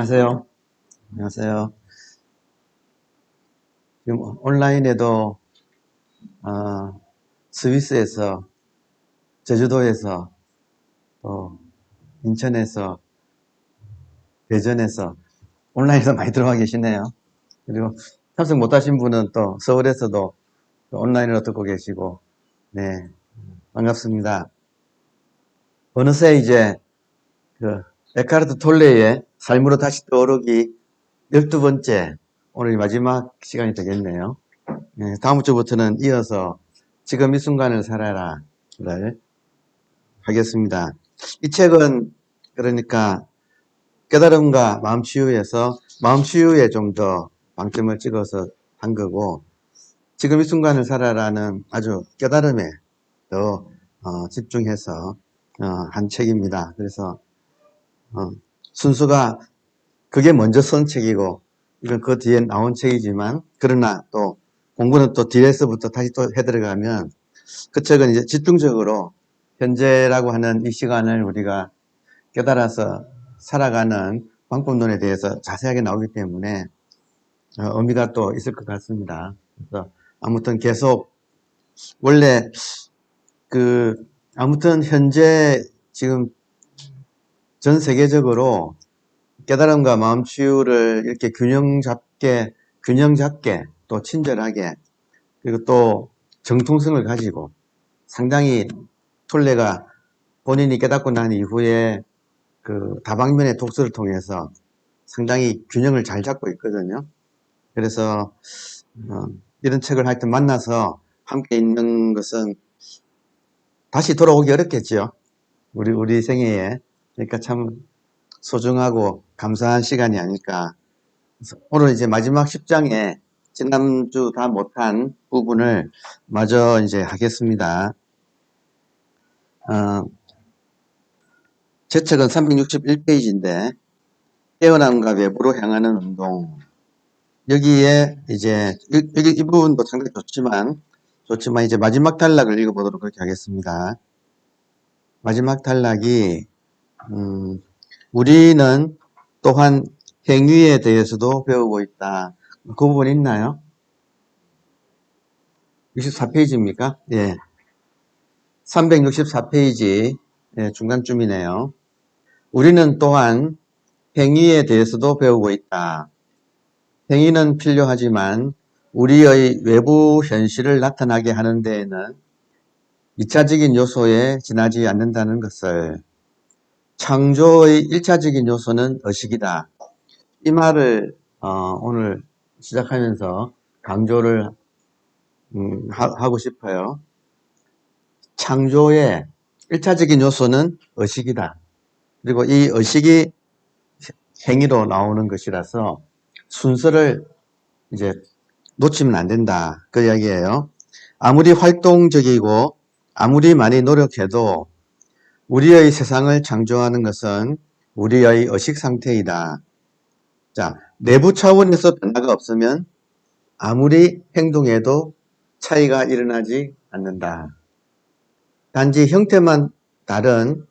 안녕하세요. 안녕하세요. 지금 온라인에도 어, 스위스에서, 제주도에서, 또 인천에서, 대전에서 온라인에서 많이 들어와 계시네요. 그리고 참석 못하신 분은 또 서울에서도 또 온라인으로 듣고 계시고, 네, 반갑습니다. 어느새 이제 그 에카르트 톨레의 삶으로 다시 떠오르기 12번째, 오늘 마지막 시간이 되겠네요. 네, 다음 주부터는 이어서 지금 이 순간을 살아라를 하겠습니다. 이 책은 그러니까 깨달음과 마음 치유에서 마음 치유에 좀 더 방점을 찍어서 한 거고, 지금 이 순간을 살아라는 아주 깨달음에 더 집중해서 한 책입니다. 그래서 순서가 그게 먼저 쓴 책이고 이건 그 뒤에 나온 책이지만, 그러나 또 공부는 또 뒤에서부터 다시 또 해들어가면 그 책은 이제 집중적으로 현재라고 하는 이 시간을 우리가 깨달아서 살아가는 방법론에 대해서 자세하게 나오기 때문에 의미가 또 있을 것 같습니다. 그래서 아무튼 계속 원래 아무튼 현재 지금 전 세계적으로 깨달음과 마음 치유를 이렇게 균형 잡게 또 친절하게, 그리고 또 정통성을 가지고 상당히 톨레가 본인이 깨닫고 난 이후에 그 다방면의 독서를 통해서 상당히 균형을 잘 잡고 있거든요. 그래서 이런 책을 하여튼 만나서 함께 있는 것은 다시 돌아오기 어렵겠죠. 우리 생애에. 그러니까 참 소중하고 감사한 시간이 아닐까. 그래서 오늘 이제 마지막 10장에 지난주 다 못한 부분을 마저 이제 하겠습니다. 제 책은 361페이지인데, 깨어남과 외부로 향하는 운동. 여기에 이제 여기 이 부분도 상당히 좋지만 이제 마지막 단락을 읽어보도록 그렇게 하겠습니다. 마지막 단락이 우리는 또한 행위에 대해서도 배우고 있다. 그 부분 있나요? 64페이지입니까? 예. 364페이지 중간쯤이네요. 우리는 또한 행위에 대해서도 배우고 있다. 행위는 필요하지만 우리의 외부 현실을 나타나게 하는 데에는 2차적인 요소에 지나지 않는다는 것을. 창조의 1차적인 요소는 의식이다. 이 말을 오늘 시작하면서 강조를 하고 싶어요. 창조의 1차적인 요소는 의식이다. 그리고 이 의식이 행위로 나오는 것이라서 순서를 이제 놓치면 안 된다. 그 이야기예요. 아무리 활동적이고 아무리 많이 노력해도 우리의 세상을 창조하는 것은 우리의 의식 상태이다. 자, 내부 차원에서 변화가 없으면 아무리 행동해도 차이가 일어나지 않는다. 단지 형태만 다른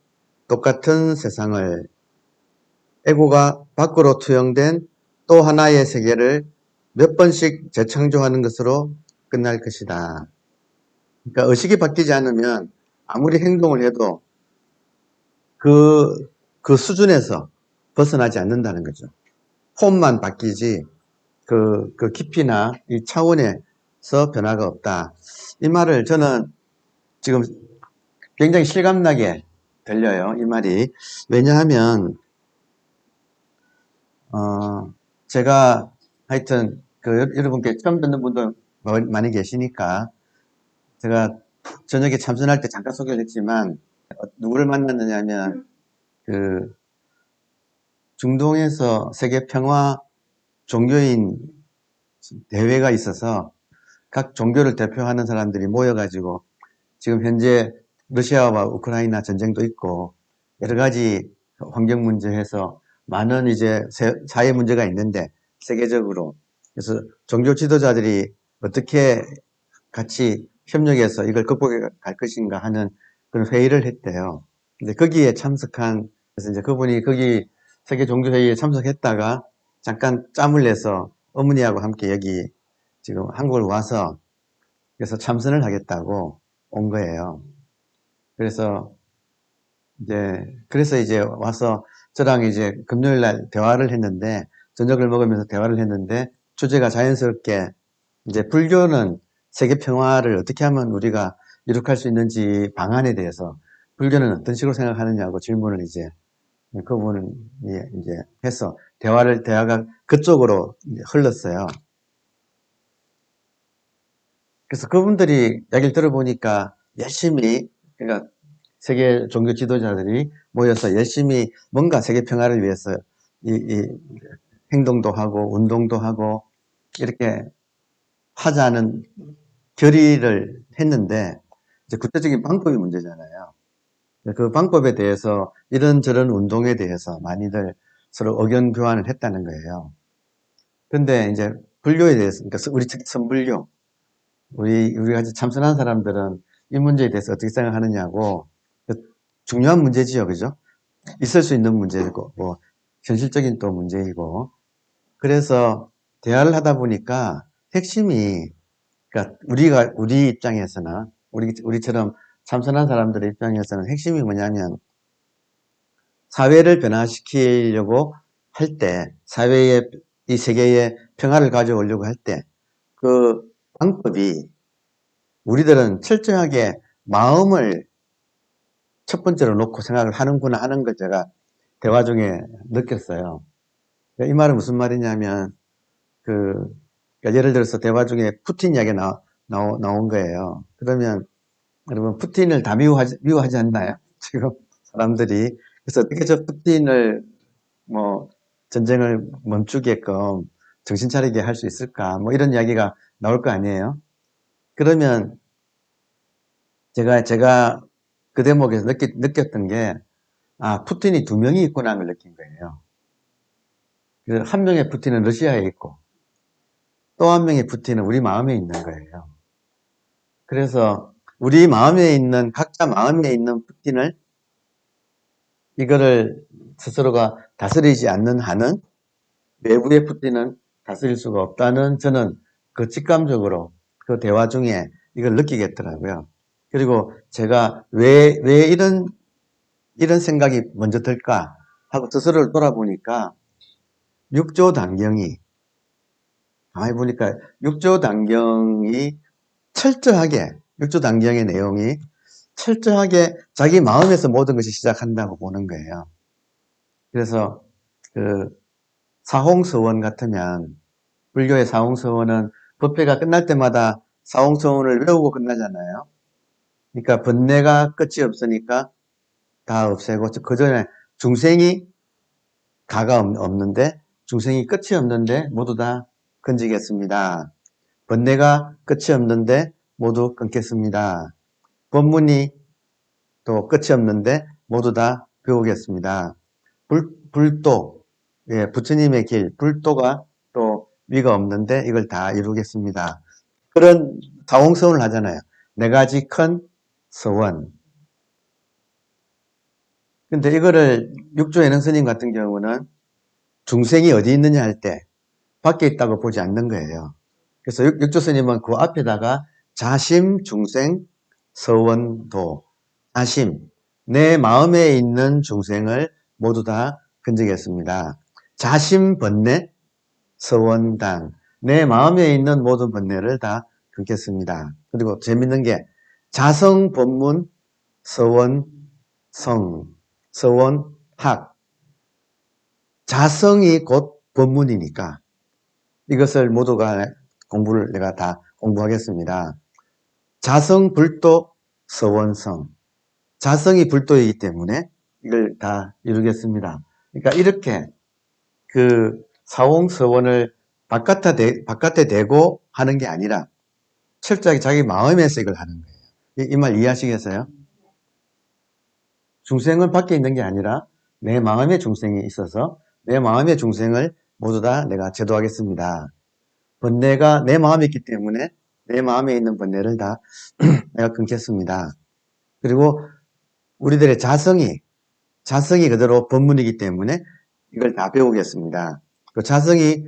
똑같은 세상을 에고가 밖으로 투영된 또 하나의 세계를 몇 번씩 재창조하는 것으로 끝날 것이다. 그러니까 의식이 바뀌지 않으면 아무리 행동을 해도 그 수준에서 벗어나지 않는다는 거죠. 폼만 바뀌지 그 깊이나 이 차원에서 변화가 없다. 이 말을 저는 지금 굉장히 실감나게 들려요. 이 말이. 왜냐하면 제가 하여튼 여러분께 처음 듣는 분도 많이 계시니까 제가 저녁에 참선할 때 잠깐 소개를 했지만 누구를 만났느냐 하면 그 중동에서 세계 평화 종교인 대회가 있어서 각 종교를 대표하는 사람들이 모여가지고 지금 현재 러시아와 우크라이나 전쟁도 있고 여러 가지 환경 문제 해서 많은 이제 사회 문제가 있는데 세계적으로, 그래서 종교 지도자들이 어떻게 같이 협력해서 이걸 극복해 갈 것인가 하는 그런 회의를 했대요. 근데 거기에 참석한, 그래서 이제 그분이 거기 세계 종교회의에 참석했다가 잠깐 짬을 내서 어머니하고 함께 여기 지금 한국을 와서 그래서 참선을 하겠다고 온 거예요. 그래서 이제 와서 저랑 이제 금요일 날 대화를 했는데, 저녁을 먹으면서 대화를 했는데, 주제가 자연스럽게 이제 불교는 세계 평화를 어떻게 하면 우리가 이룩할 수 있는지 방안에 대해서 불교는 어떤 식으로 생각하느냐고 질문을 이제 그분이 이제 해서 대화가 그쪽으로 이제 흘렀어요. 그래서 그분들이 이야기를 들어보니까 열심히, 그러니까 세계 종교 지도자들이 모여서 열심히 뭔가 세계 평화를 위해서 이 행동도 하고 운동도 하고 이렇게 하자는 결의를 했는데, 이제 구체적인 방법이 문제잖아요. 그 방법에 대해서 이런저런 운동에 대해서 많이들 서로 의견 교환을 했다는 거예요. 근데 이제 불교에 대해서, 그러니까 우리 특히 선불교, 우리 같이 참선한 사람들은 이 문제에 대해서 어떻게 생각하느냐고, 그 중요한 문제지요, 그죠? 있을 수 있는 문제고, 뭐, 현실적인 또 문제이고. 그래서 대화를 하다 보니까 핵심이, 그러니까 우리 입장에서는, 우리처럼 참선한 사람들의 입장에서는 핵심이 뭐냐면, 사회를 변화시키려고 할 때, 이 세계에 평화를 가져오려고 할 때, 그 방법이 우리들은 철저하게 마음을 첫 번째로 놓고 생각을 하는구나 하는 걸 제가 대화 중에 느꼈어요. 이 말은 무슨 말이냐면, 그러니까 예를 들어서 대화 중에 푸틴 이야기가 나온 거예요. 그러면 여러분, 푸틴을 다 미워하지 않나요? 지금 사람들이. 그래서 어떻게 저 푸틴을 뭐 전쟁을 멈추게끔 정신 차리게 할 수 있을까? 뭐 이런 이야기가 나올 거 아니에요? 그러면 제가 그 대목에서 느꼈던 게, 아, 푸틴이 두 명이 있구나 하는 걸 느낀 거예요. 한 명의 푸틴은 러시아에 있고, 또 한 명의 푸틴은 우리 마음에 있는 거예요. 그래서 각자 마음에 있는 푸틴을, 이거를 스스로가 다스리지 않는 한은 외부의 푸틴은 다스릴 수가 없다는, 저는 그 직감적으로 그 대화 중에 이걸 느끼겠더라고요. 그리고 제가 왜 이런 생각이 먼저 들까 하고 스스로를 돌아보니까, 육조 단경이, 가만히 보니까 육조 단경이 철저하게, 육조 단경의 내용이 철저하게 자기 마음에서 모든 것이 시작한다고 보는 거예요. 그래서 그 사홍서원 같으면, 불교의 사홍서원은 법회가 끝날 때마다 사홍서원을 외우고 끝나잖아요. 그러니까 번뇌가 끝이 없으니까 다 없애고, 그 전에 중생이 가가 없는데, 중생이 끝이 없는데 모두 다 건지겠습니다. 번뇌가 끝이 없는데 모두 끊겠습니다. 법문이 또 끝이 없는데 모두 다 배우겠습니다. 불도, 예, 부처님의 길, 불도가 또 위가 없는데 이걸 다 이루겠습니다. 그런 사홍서원을 하잖아요. 네 가지 큰 서원. 근데 이거를 육조예능 스님 같은 경우는 중생이 어디 있느냐 할 때 밖에 있다고 보지 않는 거예요. 그래서 육조 스님은 그 앞에다가 자심, 중생, 서원도, 자심, 내 마음에 있는 중생을 모두 다 건지겠습니다. 자심 번뇌, 서원당, 내 마음에 있는 모든 번뇌를 다 끊겠습니다. 그리고 재밌는 게 자성 법문, 서원 성, 서원학, 자성이 곧 법문이니까 이것을 모두가 공부를 내가 다 공부하겠습니다. 자성, 불도, 서원성. 자성이 불도이기 때문에 이걸 다 이루겠습니다. 그러니까 이렇게 그 사홍서원을 바깥에 대고 하는 게 아니라 철저하게 자기 마음에서 이걸 하는 거예요. 이 말 이해하시겠어요? 중생은 밖에 있는 게 아니라 내 마음에 중생이 있어서 내 마음의 중생을 모두 다 내가 제도하겠습니다. 번뇌가 내 마음에 있기 때문에 내 마음에 있는 번뇌를 다 내가 끊겠습니다. 그리고 우리들의 자성이 그대로 법문이기 때문에 이걸 다 배우겠습니다. 그 자성이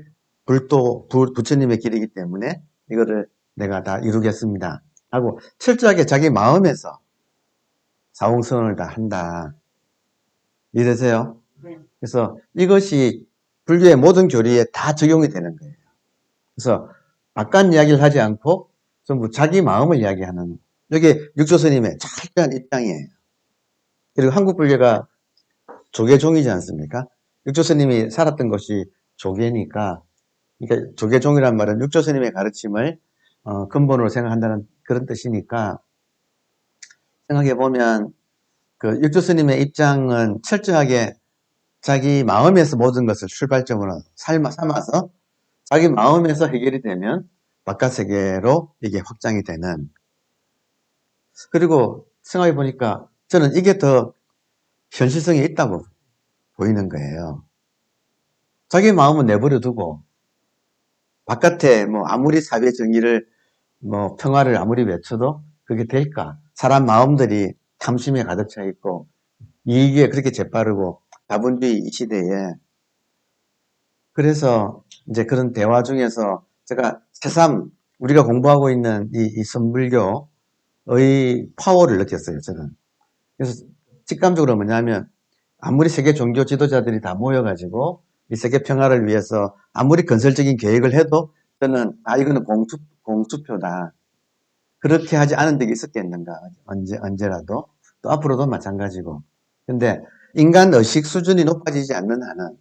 부처님의 길이기 때문에 이거를 내가 다 이루겠습니다. 하고 철저하게 자기 마음에서 사홍선을 다 한다. 이해되세요? 그래서 이것이 불교의 모든 교리에 다 적용이 되는 거예요. 그래서 바깥 이야기를 하지 않고 전부 자기 마음을 이야기하는, 이게 육조 스님의 철저한 입장이에요. 그리고 한국 불교가 조계종이지 않습니까? 육조 스님이 살았던 것이 조계니까, 그러니까 조계종이란 말은 육조 스님의 가르침을 근본으로 생각한다는 그런 뜻이니까, 생각해 보면 그 육조 스님의 입장은 철저하게 자기 마음에서 모든 것을 출발점으로 삼아서 자기 마음에서 해결이 되면 바깥 세계로 이게 확장이 되는. 그리고 생각해 보니까 저는 이게 더 현실성이 있다고 보이는 거예요. 자기 마음은 내버려 두고 바깥에 뭐 아무리 사회 정의를 뭐 평화를 아무리 외쳐도 그게 될까? 사람 마음들이 탐심에 가득 차 있고 이익에 그렇게 재빠르고 자본주의 이 시대에. 그래서 이제 그런 대화 중에서 제가 새삼 우리가 공부하고 있는 이 선불교의 파워를 느꼈어요, 저는. 그래서 직감적으로 뭐냐면 아무리 세계 종교 지도자들이 다 모여가지고 이 세계 평화를 위해서 아무리 건설적인 계획을 해도 저는 이거는 공투표다. 그렇게 하지 않은 적이 있었겠는가. 언제라도. 또 앞으로도 마찬가지고. 근데 인간 의식 수준이 높아지지 않는 한은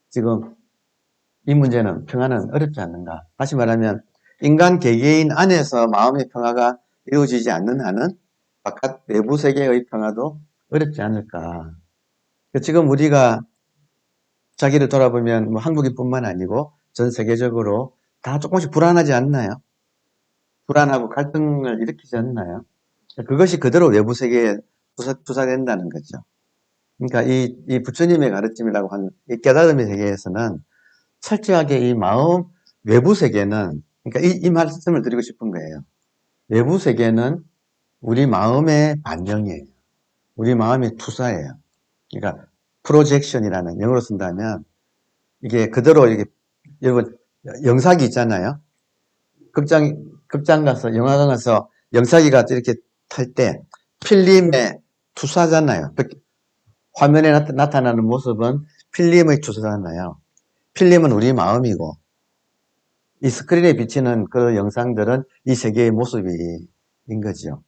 지금 이 문제는 평화는 어렵지 않는가. 다시 말하면 인간 개개인 안에서 마음의 평화가 이루어지지 않는 한은 바깥 외부 세계의 평화도 어렵지 않을까. 지금 우리가 자기를 돌아보면 뭐 한국인뿐만 아니고 전 세계적으로 다 조금씩 불안하지 않나요? 불안하고 갈등을 일으키지 않나요? 그것이 그대로 외부 세계에 투사된다는 거죠. 그러니까 이 부처님의 가르침이라고 하는 이 깨달음의 세계에서는 철저하게 이 마음, 외부 세계는, 그러니까 이 말씀을 드리고 싶은 거예요. 외부 세계는 우리 마음의 반영이에요. 우리 마음의 투사예요. 그러니까 프로젝션이라는, 영어로 쓴다면 이게 그대로 이게, 여러분 영상이 있잖아요. 극장 가서, 영화관 가서 영상기가 이렇게 탈 때 필름의 투사잖아요. 화면에 나타나는 모습은 필름의 투사잖아요. 필름은 우리 마음이고 이 스크린에 비치는 그 영상들은 이 세계의 모습인 거죠.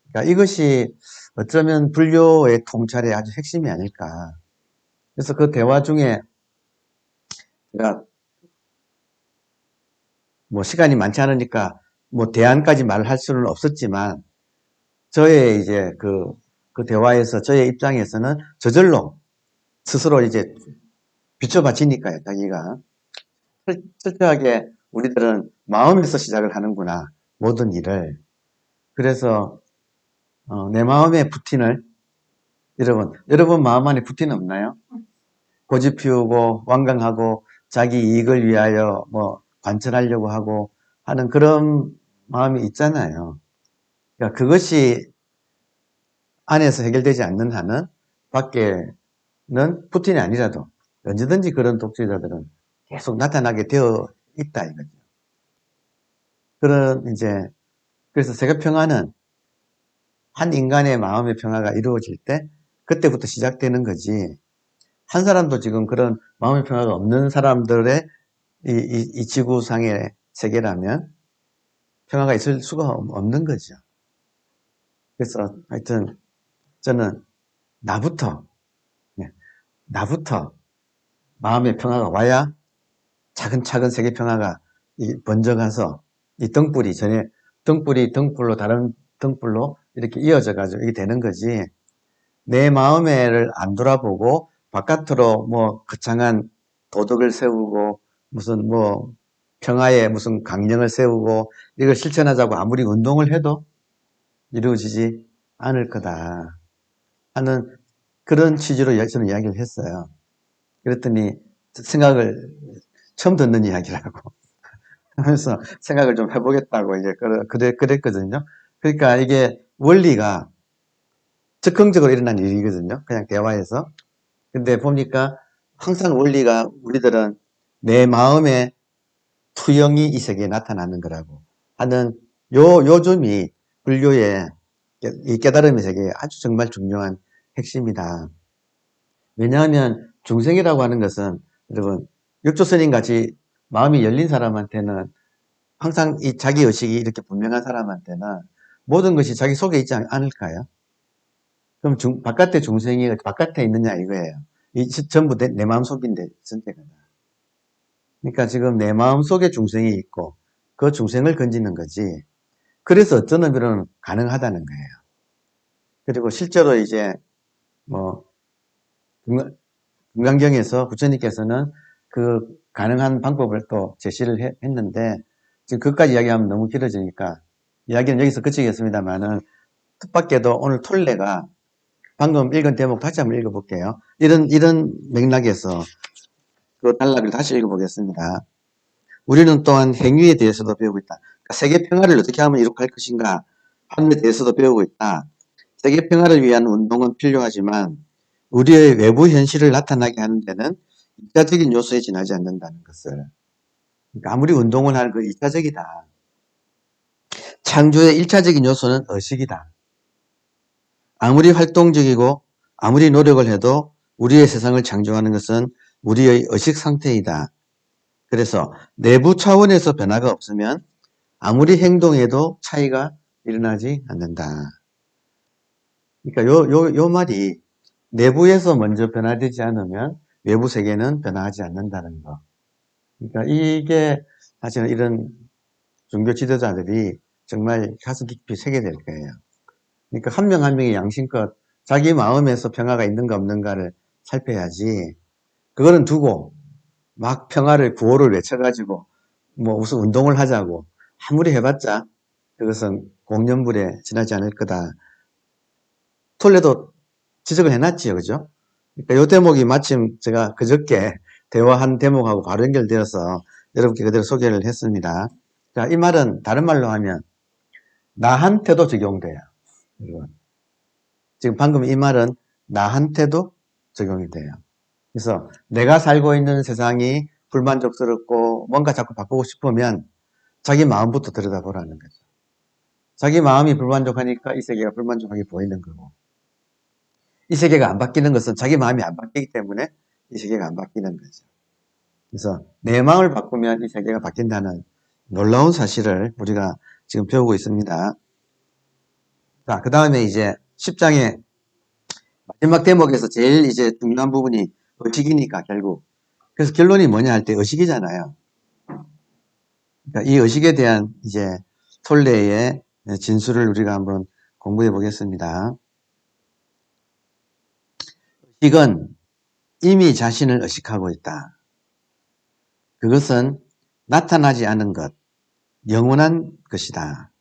그러니까 이것이 어쩌면 불교의 통찰의 아주 핵심이 아닐까. 그래서 그 대화 중에 제가 뭐 시간이 많지 않으니까 뭐 대안까지 말을 할 수는 없었지만 저의 이제 그 대화에서 저의 입장에서는 저절로 스스로 이제 비춰봐지니까요, 자기가. 철저하게 우리들은 마음에서 시작을 하는구나, 모든 일을. 그래서 내 마음의 부틴을, 여러분 마음 안에 부틴 없나요? 고집 피우고 완강하고 자기 이익을 위하여 뭐 관철하려고 하고 하는 그런 마음이 있잖아요. 그러니까 그것이 안에서 해결되지 않는 한은 밖에는 푸틴이 아니라도 언제든지 그런 독재자들은 계속 나타나게 되어 있다 이거죠. 그래서 세계 평화는 한 인간의 마음의 평화가 이루어질 때 그때부터 시작되는 거지. 한 사람도 지금 그런 마음의 평화가 없는 사람들의 이 지구상의 세계라면 평화가 있을 수가 없는 거죠. 그래서 하여튼 저는 나부터 마음의 평화가 와야 차근차근 세계 평화가 번져가서 이 등불이 등불로 다른 등불로 이렇게 이어져 가지고 이게 되는 거지. 내 마음을 안 돌아보고 바깥으로 뭐 거창한 도덕을 세우고 무슨 뭐 평화의 무슨 강령을 세우고 이걸 실천하자고 아무리 운동을 해도 이루어지지 않을 거다 하는 그런 취지로 저는 이야기를 했어요. 그랬더니 생각을 처음 듣는 이야기라고 하면서 생각을 좀 해보겠다고 이제 그랬거든요. 그러니까 이게 원리가 즉흥적으로 일어난 일이거든요. 그냥 대화에서. 근데 보니까 항상 원리가 우리들은 내 마음의 투영이 이 세계에 나타나는 거라고 하는 요점이 불교의 이 깨달음의 세계에 아주 정말 중요한 핵심이다. 왜냐하면 중생이라고 하는 것은 여러분 육조스님 같이 마음이 열린 사람한테는 항상 이 자기 의식이 이렇게 분명한 사람한테는 모든 것이 자기 속에 있지 않을까요? 그럼 바깥에 중생이 바깥에 있느냐 이거예요. 전부 내 마음 속인데 전체가. 그러니까 지금 내 마음 속에 중생이 있고 그 중생을 건지는 거지. 그래서 어떤 의미로는 가능하다는 거예요. 그리고 실제로 이제 뭐 금강경에서 부처님께서는 그 가능한 방법을 또 제시를 했는데 지금 그까지 이야기하면 너무 길어지니까 이야기는 여기서 그치겠습니다만은 뜻밖에도 오늘 톨레가 방금 읽은 대목 다시 한번 읽어볼게요. 이런 맥락에서 그 단락을 다시 읽어보겠습니다. 우리는 또한 행위에 대해서도 배우고 있다. 그러니까 세계 평화를 어떻게 하면 이룩할 것인가 하는 데 대해서도 배우고 있다. 세계 평화를 위한 운동은 필요하지만 우리의 외부 현실을 나타나게 하는 데는 이차적인 요소에 지나지 않는다는 것을. 그러니까 아무리 운동을 하는 그 이차적이다. 창조의 일차적인 요소는 의식이다. 아무리 활동적이고 아무리 노력을 해도 우리의 세상을 창조하는 것은 우리의 의식 상태이다. 그래서 내부 차원에서 변화가 없으면 아무리 행동해도 차이가 일어나지 않는다. 그러니까 요 말이 내부에서 먼저 변화되지 않으면 외부 세계는 변화하지 않는다는 거. 그러니까 이게 사실은 이런 종교 지도자들이 정말 가슴 깊이 새겨야 될 거예요. 그러니까 한 명 한 명이 양심껏 자기 마음에서 평화가 있는가 없는가를 살펴야지. 그거는 두고 막 평화를 구호를 외쳐가지고 뭐 무슨 운동을 하자고 아무리 해봤자 그것은 공연불에 지나지 않을 거다. 톨레도 지적을 해놨지요, 그죠? 그러니까 이 대목이 마침 제가 그저께 대화한 대목하고 바로 연결되어서 여러분께 그대로 소개를 했습니다. 자, 이 말은 다른 말로 하면 나한테도 적용돼요. 지금 방금 이 말은 나한테도 적용이 돼요. 그래서 내가 살고 있는 세상이 불만족스럽고 뭔가 자꾸 바꾸고 싶으면 자기 마음부터 들여다보라는 거죠. 자기 마음이 불만족하니까 이 세계가 불만족하게 보이는 거고, 이 세계가 안 바뀌는 것은 자기 마음이 안 바뀌기 때문에 이 세계가 안 바뀌는 거죠. 그래서 내 마음을 바꾸면 이 세계가 바뀐다는 놀라운 사실을 우리가 지금 배우고 있습니다. 자, 그 다음에 이제 10장의 마지막 대목에서 제일 이제 중요한 부분이 의식이니까 결국. 그래서 결론이 뭐냐 할 때 의식이잖아요. 그러니까 이 의식에 대한 이제 톨레의 진술을 우리가 한번 공부해 보겠습니다. 의식은 이미 자신을 의식하고 있다. 그것은 나타나지 않은 것, 영원한 것이다.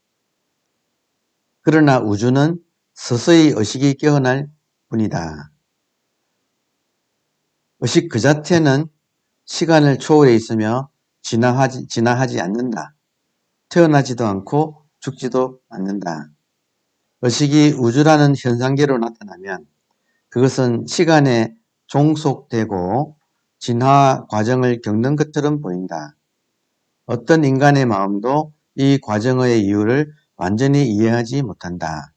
그러나 우주는 서서히 의식이 깨어날 뿐이다. 의식 그 자체는 시간을 초월해 있으며 진화하지 않는다. 태어나지도 않고 죽지도 않는다. 의식이 우주라는 현상계로 나타나면 그것은 시간에 종속되고 진화 과정을 겪는 것처럼 보인다. 어떤 인간의 마음도 이 과정의 이유를 완전히 이해하지 못한다.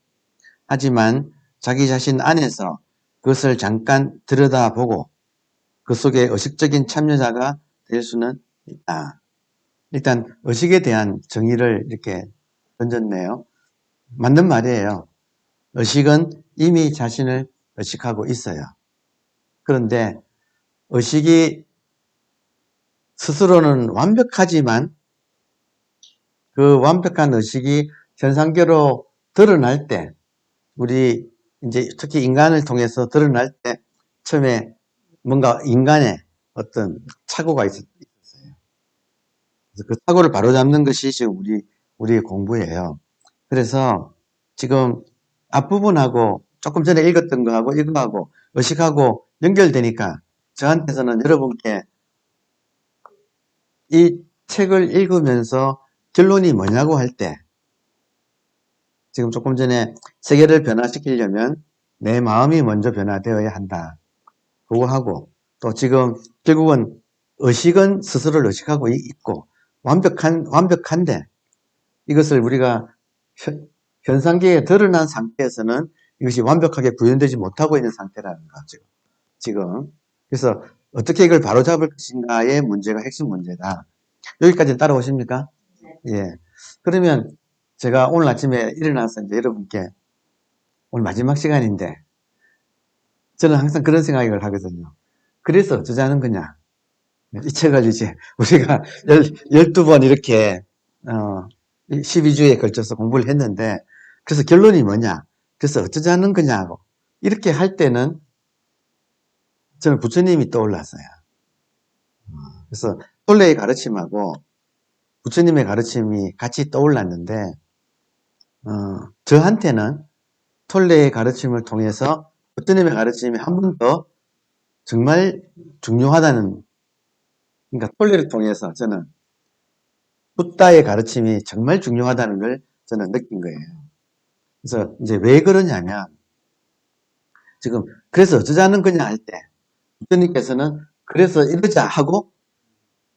하지만 자기 자신 안에서 그것을 잠깐 들여다보고 그 속에 의식적인 참여자가 될 수는 있다. 일단 의식에 대한 정의를 이렇게 던졌네요. 맞는 말이에요. 의식은 이미 자신을 의식하고 있어요. 그런데 의식이 스스로는 완벽하지만 그 완벽한 의식이 현상계로 드러날 때, 우리 이제 특히 인간을 통해서 드러날 때 처음에 뭔가 인간의 어떤 착오가 있었어요. 그래서 그 착오를 바로잡는 것이 지금 우리의 공부예요. 그래서 지금 앞부분하고 조금 전에 읽었던 거하고 이거하고 의식하고 연결되니까 저한테서는 여러분께 이 책을 읽으면서 결론이 뭐냐고 할 때, 지금 조금 전에 세계를 변화시키려면 내 마음이 먼저 변화되어야 한다. 그거 하고, 또 지금 결국은 의식은 스스로를 의식하고 있고, 완벽한데, 이것을 우리가 현상계에 드러난 상태에서는 이것이 완벽하게 구현되지 못하고 있는 상태라는 거죠. 지금. 그래서 어떻게 이걸 바로잡을 것인가의 문제가 핵심 문제다. 여기까지 따라오십니까? 예. 그러면 제가 오늘 아침에 일어나서 이제 여러분께 오늘 마지막 시간인데 저는 항상 그런 생각을 하거든요. 그래서 어쩌자는 거냐. 이 책을 이제 우리가 12번 이렇게 12주에 걸쳐서 공부를 했는데 그래서 결론이 뭐냐. 그래서 어쩌자는 거냐고 이렇게 할 때는 저는 부처님이 떠올랐어요. 그래서 톨레의 가르침하고 부처님의 가르침이 같이 떠올랐는데 저한테는 톨레의 가르침을 통해서 부처님의 가르침이 한 번 더 정말 중요하다는, 그러니까 톨레를 통해서 저는 붓다의 가르침이 정말 중요하다는 걸 저는 느낀 거예요. 그래서 이제 왜 그러냐면 지금 그래서 어쩌자는 거냐 할 때 부처님께서는 그래서 이러자 하고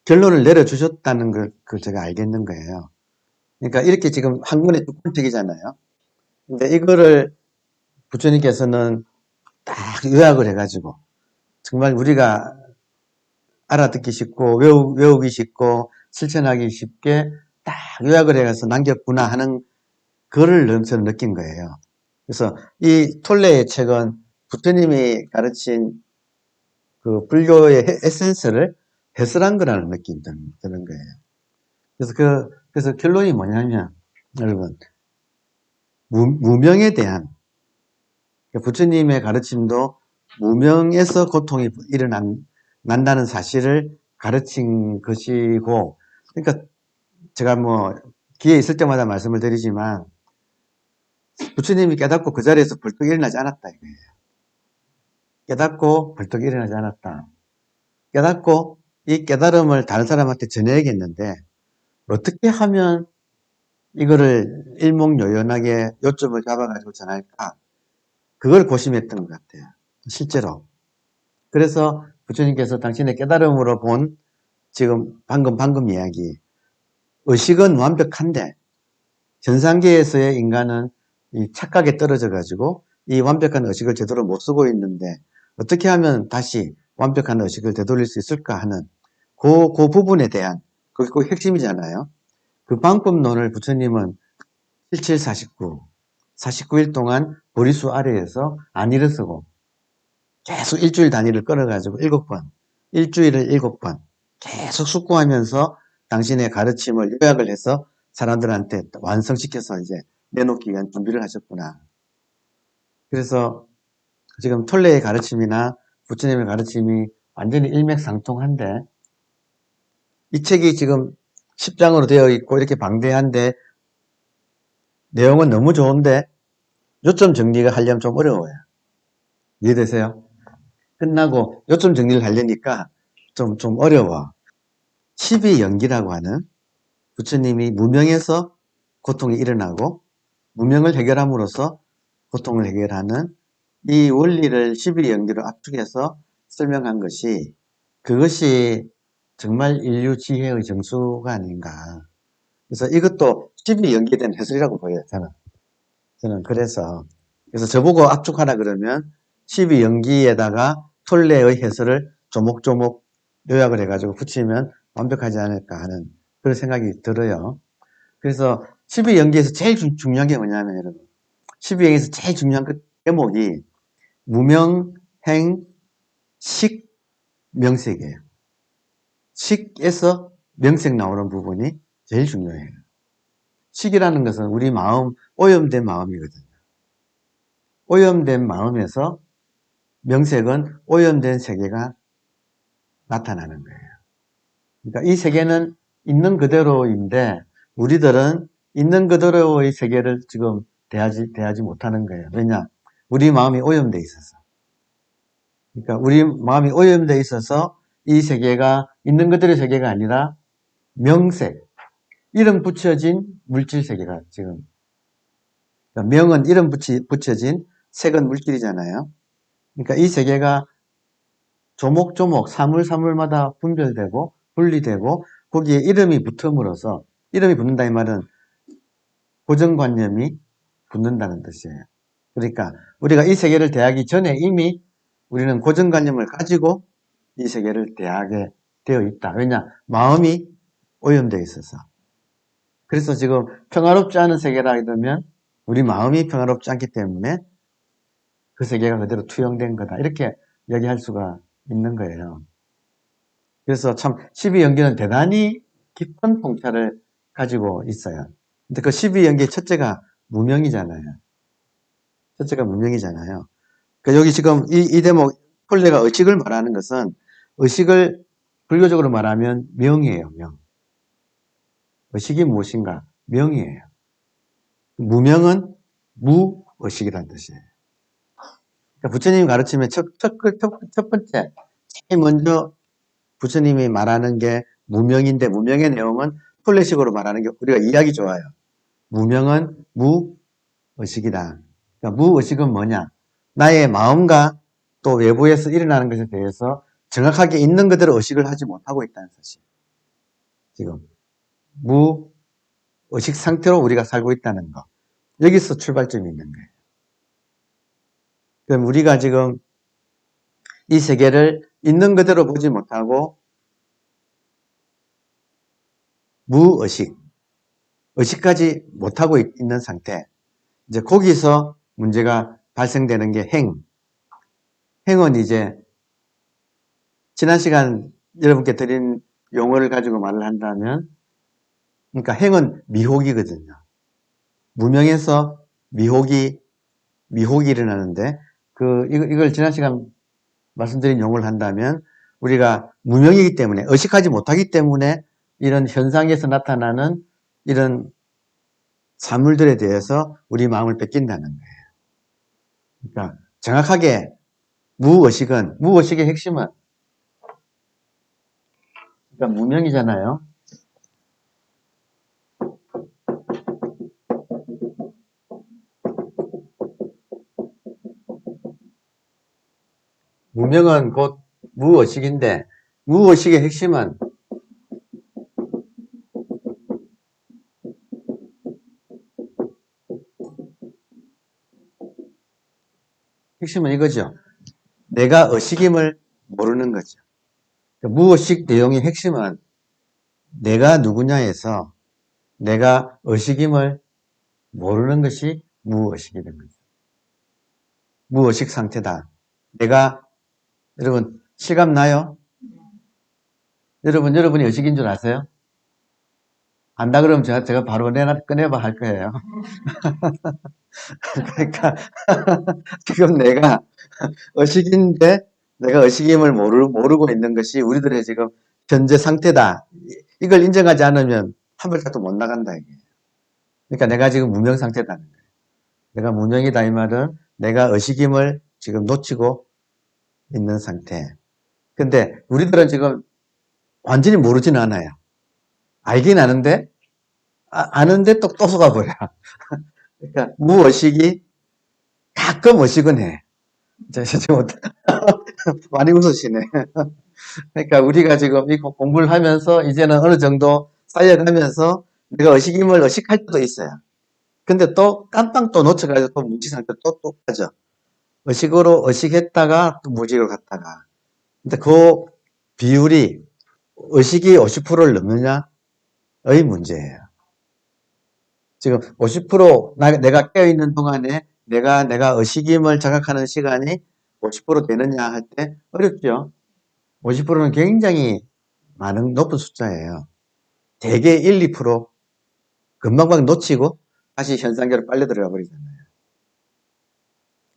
결론을 내려주셨다는 걸 제가 알겠는 거예요. 그러니까 이렇게 지금 한 권의 두 권책이잖아요. 근데 이거를 부처님께서는 딱 요약을 해가지고 정말 우리가 알아듣기 쉽고 외우기 쉽고 실천하기 쉽게 딱 요약을 해가서 남겼구나 하는 그거를 저는 느낀 거예요. 그래서 이 톨레의 책은 부처님이 가르친 그 불교의 에센스를 해설한 거라는 느낌이 드는 거예요. 그래서 결론이 뭐냐면 여러분 무명에 대한 부처님의 가르침도 무명에서 고통이 난다는 사실을 가르친 것이고, 그러니까 제가 뭐 기회 있을 때마다 말씀을 드리지만 부처님이 깨닫고 그 자리에서 벌떡 일어나지 않았다 이거예요. 깨닫고 벌떡 일어나지 않았다. 깨닫고 이 깨달음을 다른 사람한테 전해야겠는데 어떻게 하면 이거를 일목요연하게 요점을 잡아가지고 전할까? 그걸 고심했던 것 같아요. 실제로. 그래서 부처님께서 당신의 깨달음으로 본 지금 방금 이야기 의식은 완벽한데 현상계에서의 인간은 이 착각에 떨어져 가지고 이 완벽한 의식을 제대로 못 쓰고 있는데 어떻게 하면 다시 완벽한 의식을 되돌릴 수 있을까 하는 그 부분에 대한 그게 꼭 핵심이잖아요. 그 방법론을 부처님은 1749 49일 동안 보리수 아래에서 안 일어서고 계속 일주일 단위를 끌어가지고 7번, 일주일을 7번 계속 숙고하면서 당신의 가르침을 요약을 해서 사람들한테 완성시켜서 이제 내놓기 위한 준비를 하셨구나. 그래서 지금 톨레의 가르침이나 부처님의 가르침이 완전히 일맥상통한데 이 책이 지금 10장으로 되어 있고 이렇게 방대한데 내용은 너무 좋은데 요점 정리가 하려면 좀 어려워요. 이해되세요? 끝나고 요점 정리를 하려니까 좀 어려워. 12연기라고 하는 부처님이 무명에서 고통이 일어나고 무명을 해결함으로써 고통을 해결하는 이 원리를 12연기로 압축해서 설명한 것이 그것이 정말 인류 지혜의 정수가 아닌가. 그래서 이것도 12연기에 대한 해설이라고 보여요. 저는 그래서 저보고 압축하라 그러면 12연기에다가 톨레의 해설을 조목조목 요약을 해가지고 붙이면 완벽하지 않을까 하는 그런 생각이 들어요. 그래서 12연기에서 제일 중요한 게 뭐냐면 여러분 12연기에서 제일 중요한 그 대목이 무명, 행, 식, 명색이에요. 식에서 명색 나오는 부분이 제일 중요해요. 식이라는 것은 우리 마음, 오염된 마음이거든요. 오염된 마음에서 명색은 오염된 세계가 나타나는 거예요. 그러니까 이 세계는 있는 그대로인데 우리들은 있는 그대로의 세계를 지금 대하지 못하는 거예요. 왜냐? 우리 마음이 오염돼 있어서. 그러니까 우리 마음이 오염돼 있어서 이 세계가 있는 그대로의 세계가 아니라 명색, 이름 붙여진 물질 세계가 지금 그러니까 명은 이름 붙여진 색은 물질이잖아요. 그러니까 이 세계가 조목조목 사물사물마다 분별되고 분리되고 거기에 이름이 붙음으로써, 이름이 붙는다 이 말은 고정관념이 붙는다는 뜻이에요. 그러니까 우리가 이 세계를 대하기 전에 이미 우리는 고정관념을 가지고 이 세계를 대하게 되어 있다. 왜냐? 마음이 오염되어 있어서. 그래서 지금 평화롭지 않은 세계라 이러면 우리 마음이 평화롭지 않기 때문에 그 세계가 그대로 투영된 거다. 이렇게 얘기할 수가 있는 거예요. 그래서 참 12연계는 대단히 깊은 통찰을 가지고 있어요. 근데 그 12연계의 첫째가 무명이잖아요. 첫째가 무명이잖아요. 그러니까 여기 지금 이 대목 폴레가 의식을 말하는 것은 의식을 불교적으로 말하면 명이에요. 명. 의식이 무엇인가? 명이에요. 무명은 무의식이라는 뜻이에요. 그러니까 부처님이 가르치면 첫 번째, 제일 먼저 부처님이 말하는 게 무명인데, 무명의 내용은 폴레식으로 말하는 게 우리가 이해하기 좋아요. 무명은 무의식이다. 그러니까 무의식은 뭐냐? 나의 마음과 또 외부에서 일어나는 것에 대해서 정확하게 있는 그대로 의식을 하지 못하고 있다는 사실. 지금 무의식 상태로 우리가 살고 있다는 거. 여기서 출발점이 있는 거예요. 그럼 우리가 지금 이 세계를 있는 그대로 보지 못하고 무의식, 의식까지 못하고 있는 상태. 이제 거기서 문제가 발생되는 게 행은 이제 지난 시간 여러분께 드린 용어를 가지고 말을 한다면, 그러니까 행은 미혹이거든요. 무명에서 미혹이 일어나는데, 이걸 지난 시간 말씀드린 용어를 한다면, 우리가 무명이기 때문에, 의식하지 못하기 때문에 이런 현상에서 나타나는 이런 사물들에 대해서 우리 마음을 뺏긴다는 거예요. 그러니까 정확하게 무의식의 핵심은, 그러니까 무명이잖아요. 무명은 곧 무의식인데, 무의식의 핵심은 이거죠. 내가 의식임을 모르는 거죠. 무의식 내용의 핵심은 내가 누구냐에서 내가 의식임을 모르는 것이 무의식이된 거죠. 무의식 상태다. 여러분 실감 나요? 여러분이 의식인 줄 아세요? 안다 그러면 제가 바로 꺼내봐 할 거예요. 그러니까 지금 내가 의식인데 내가 의식임을 모르고 있는 것이 우리들의 지금 현재 상태다. 이걸 인정하지 않으면 한 발짝도 못 나간다 이게. 그러니까 내가 지금 무명 상태다는 거예요. 내가 무명이다 이 말은 내가 의식임을 지금 놓치고 있는 상태. 근데 우리들은 지금 완전히 모르지는 않아요. 알긴 아는데 아는데 또 속아버려. 그러니까 무의식이 가끔 의식은 해. 지금 많이 웃으시네. 그러니까 우리가 지금 이 공부를 하면서 이제는 어느 정도 쌓여가면서 내가 의식임을 의식할 때도 있어요. 근데 또 깜빡 또 놓쳐가지고 또 무지 상태 또 빠져. 의식으로 의식했다가 또 무지로 갔다가. 근데 그 비율이 의식이 50%를 넘느냐의 문제예요. 지금 50% 내가 깨어있는 동안에 내가 의식임을 자각하는 시간이 50% 되느냐 할 때 어렵죠. 50%는 굉장히 높은 숫자예요. 대개 1, 2% 금방방 놓치고 다시 현상계로 빨려 들어가 버리잖아요.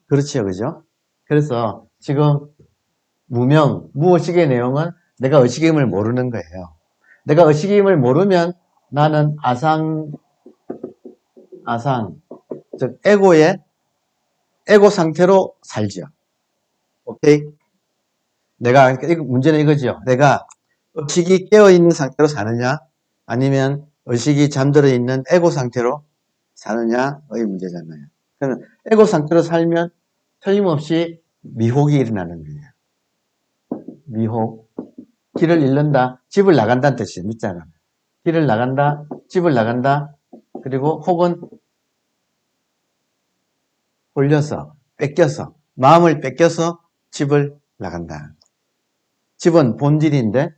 그렇죠, 그죠? 그래서 지금 무의식의 내용은 내가 의식임을 모르는 거예요. 내가 의식임을 모르면 나는 즉 에고 상태로 살죠. 오케이? 문제는 이거죠. 내가 의식이 깨어있는 상태로 사느냐, 아니면 의식이 잠들어 있는 에고 상태로 사느냐의 문제잖아요. 그러면 에고 상태로 살면 틀림없이 미혹이 일어나는 거예요. 미혹. 길을 잃는다. 집을 나간다는 뜻이에요. 밑자가. 길을 나간다. 집을 나간다. 그리고 혹은 홀려서, 뺏겨서, 마음을 뺏겨서 집을 나간다. 집은 본질인데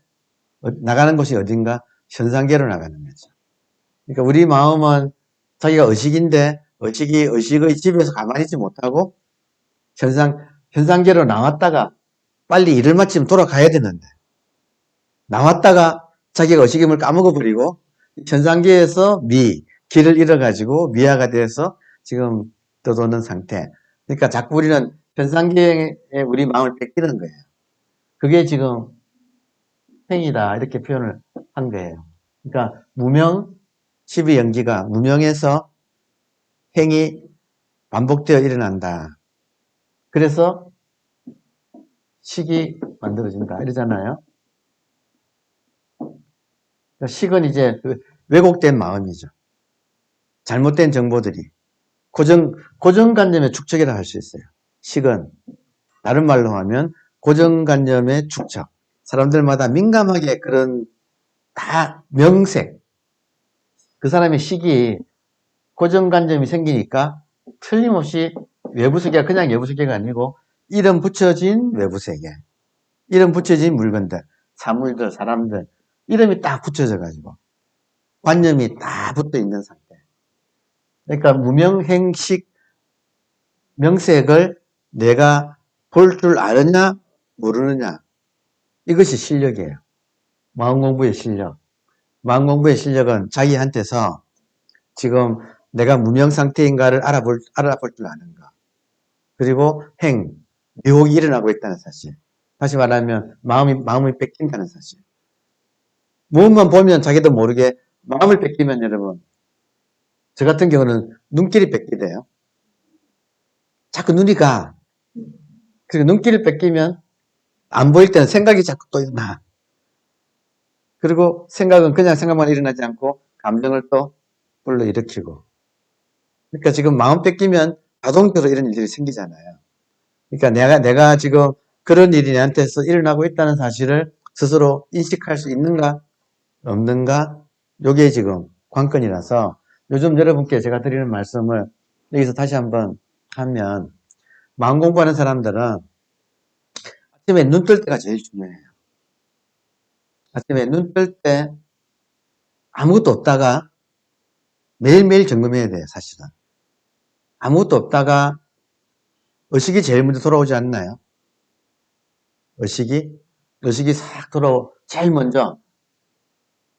나가는 곳이 어딘가? 현상계로 나가는 거죠. 그러니까 우리 마음은 자기가 의식인데 의식의 집에서 가만히 있지 못하고 현상계로 나왔다가 빨리 일을 마치면 돌아가야 되는데 나왔다가 자기가 의식임을 까먹어버리고 현상계에서 길을 잃어가지고 미아가 돼서 지금 떠도는 상태. 그러니까 자꾸 우리는 현상계에 우리 마음을 뺏기는 거예요. 그게 지금 행이다 이렇게 표현을 한 거예요. 그러니까 무명, 12연기가 무명에서 행이 반복되어 일어난다. 그래서 식이 만들어진다 이러잖아요. 그러니까 식은 이제 왜곡된 마음이죠. 잘못된 정보들이 고정관념의 축적이라 할 수 있어요. 식은 다른 말로 하면 고정관념의 축적. 사람들마다 민감하게 그런 다 명색. 그 사람의 식이 고정관념이 생기니까 틀림없이 외부세계가 그냥 외부세계가 아니고 이름 붙여진 외부세계. 이름 붙여진 물건들, 사물들, 사람들. 이름이 딱 붙여져 가지고 관념이 딱 붙어 있는 상태. 그러니까 무명행식 명색을 내가 볼 줄 아느냐 모르느냐 이것이 실력이에요. 마음공부의 실력. 마음공부의 실력은 자기한테서 지금 내가 무명 상태인가를 알아볼 줄 아는가. 그리고 미혹이 일어나고 있다는 사실. 다시 말하면 마음이 뺏긴다는 사실. 무엇만 보면 자기도 모르게 마음을 뺏기면 여러분 저 같은 경우는 눈길이 뺏기대요. 자꾸 눈이 가. 그리고 눈길을 뺏기면 안 보일 때는 생각이 자꾸 또 나. 그리고 생각은 그냥 생각만 일어나지 않고 감정을 또 불러일으키고. 그러니까 지금 마음 뺏기면 자동적으로 이런 일들이 생기잖아요. 그러니까 내가 지금 그런 일이 나한테서 일어나고 있다는 사실을 스스로 인식할 수 있는가 없는가 요게 지금 관건이라서 요즘 여러분께 제가 드리는 말씀을 여기서 다시 한번 하면 마음 공부하는 사람들은 아침에 눈 뜰 때가 제일 중요해요. 아침에 눈 뜰 때 아무것도 없다가 매일매일 점검해야 돼요, 사실은. 아무것도 없다가 의식이 제일 먼저 돌아오지 않나요? 의식이 싹 제일 먼저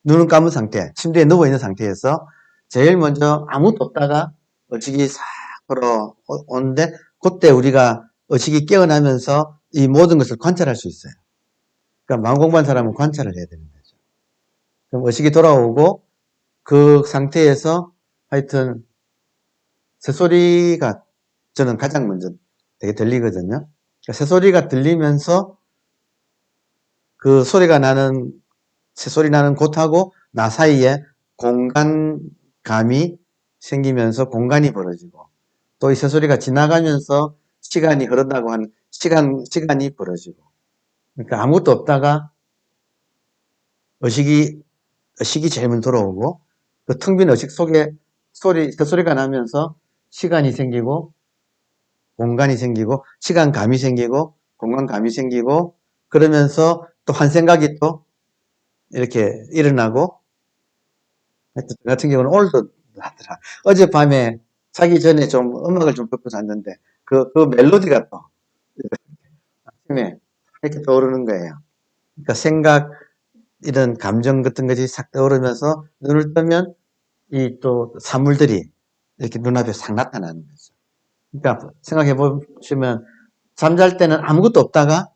눈을 감은 상태, 침대에 누워있는 상태에서 제일 먼저 아무것도 없다가 의식이 싹 돌아오는데 그때 우리가 의식이 깨어나면서 이 모든 것을 관찰할 수 있어요. 그러니까 마음 공부한 사람은 관찰을 해야 되는 거죠. 그럼 의식이 돌아오고 그 상태에서 하여튼 새소리가 저는 가장 먼저 되게 들리거든요. 그러니까 새소리가 들리면서 그 새소리 나는 곳하고 나 사이에 공간감이 생기면서 공간이 벌어지고 또 이 새소리가 지나가면서 시간이 흐른다고 하는 시간이 벌어지고 그러니까 아무것도 없다가 의식이 제일 먼저 들어오고 그 텅 빈 의식 속에 새소리가 나면서 시간이 생기고 공간이 생기고 시간감이 생기고 공간감이 생기고 그러면서 또 한 생각이 또 이렇게 일어나고 저 같은 경우는 오늘도 하더라. 어젯밤에 자기 전에 좀 음악을 좀 듣고 잤는데 그 멜로디가 또 아침에 이렇게 떠오르는 거예요. 그러니까 생각 이런 감정 같은 것이 싹 떠오르면서 눈을 뜨면 이 또 사물들이 이렇게 눈앞에 싹 나타나는 거죠. 그러니까 생각해 보시면 잠잘 때는 아무것도 없다가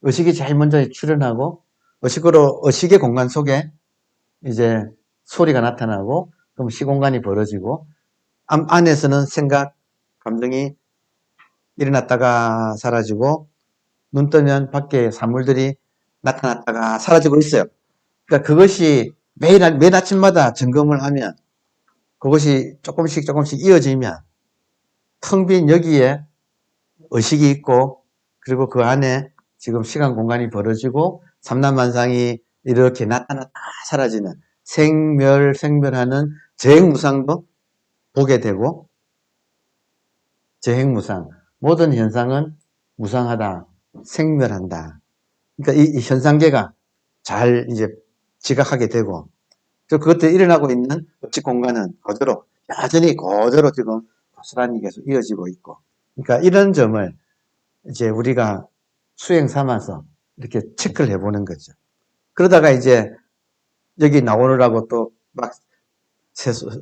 의식이 제일 먼저 출현하고 의식의 공간 속에 이제 소리가 나타나고 그럼 시공간이 벌어지고 안에서는 생각, 감정이 일어났다가 사라지고 눈 뜨면 밖에 사물들이 나타났다가 사라지고 있어요. 그러니까 그것이 매일 아침마다 점검을 하면 그것이 조금씩 이어지면 텅 빈 여기에 의식이 있고, 그리고 그 안에 지금 시간 공간이 벌어지고 삼란만상이 이렇게 나타났다 사라지는 생멸하는 재행무상도 보게 되고, 재행무상, 모든 현상은 무상하다, 생멸한다. 그러니까 이 현상계가 잘 이제 지각하게 되고, 또 그것들이 일어나고 있는 법칙 공간은 그대로, 여전히 그대로 지금 고스란히 계속 이어지고 있고. 그러니까 이런 점을 이제 우리가 수행 삼아서 이렇게 체크를 해보는 거죠. 그러다가 이제 여기 나오느라고 또 막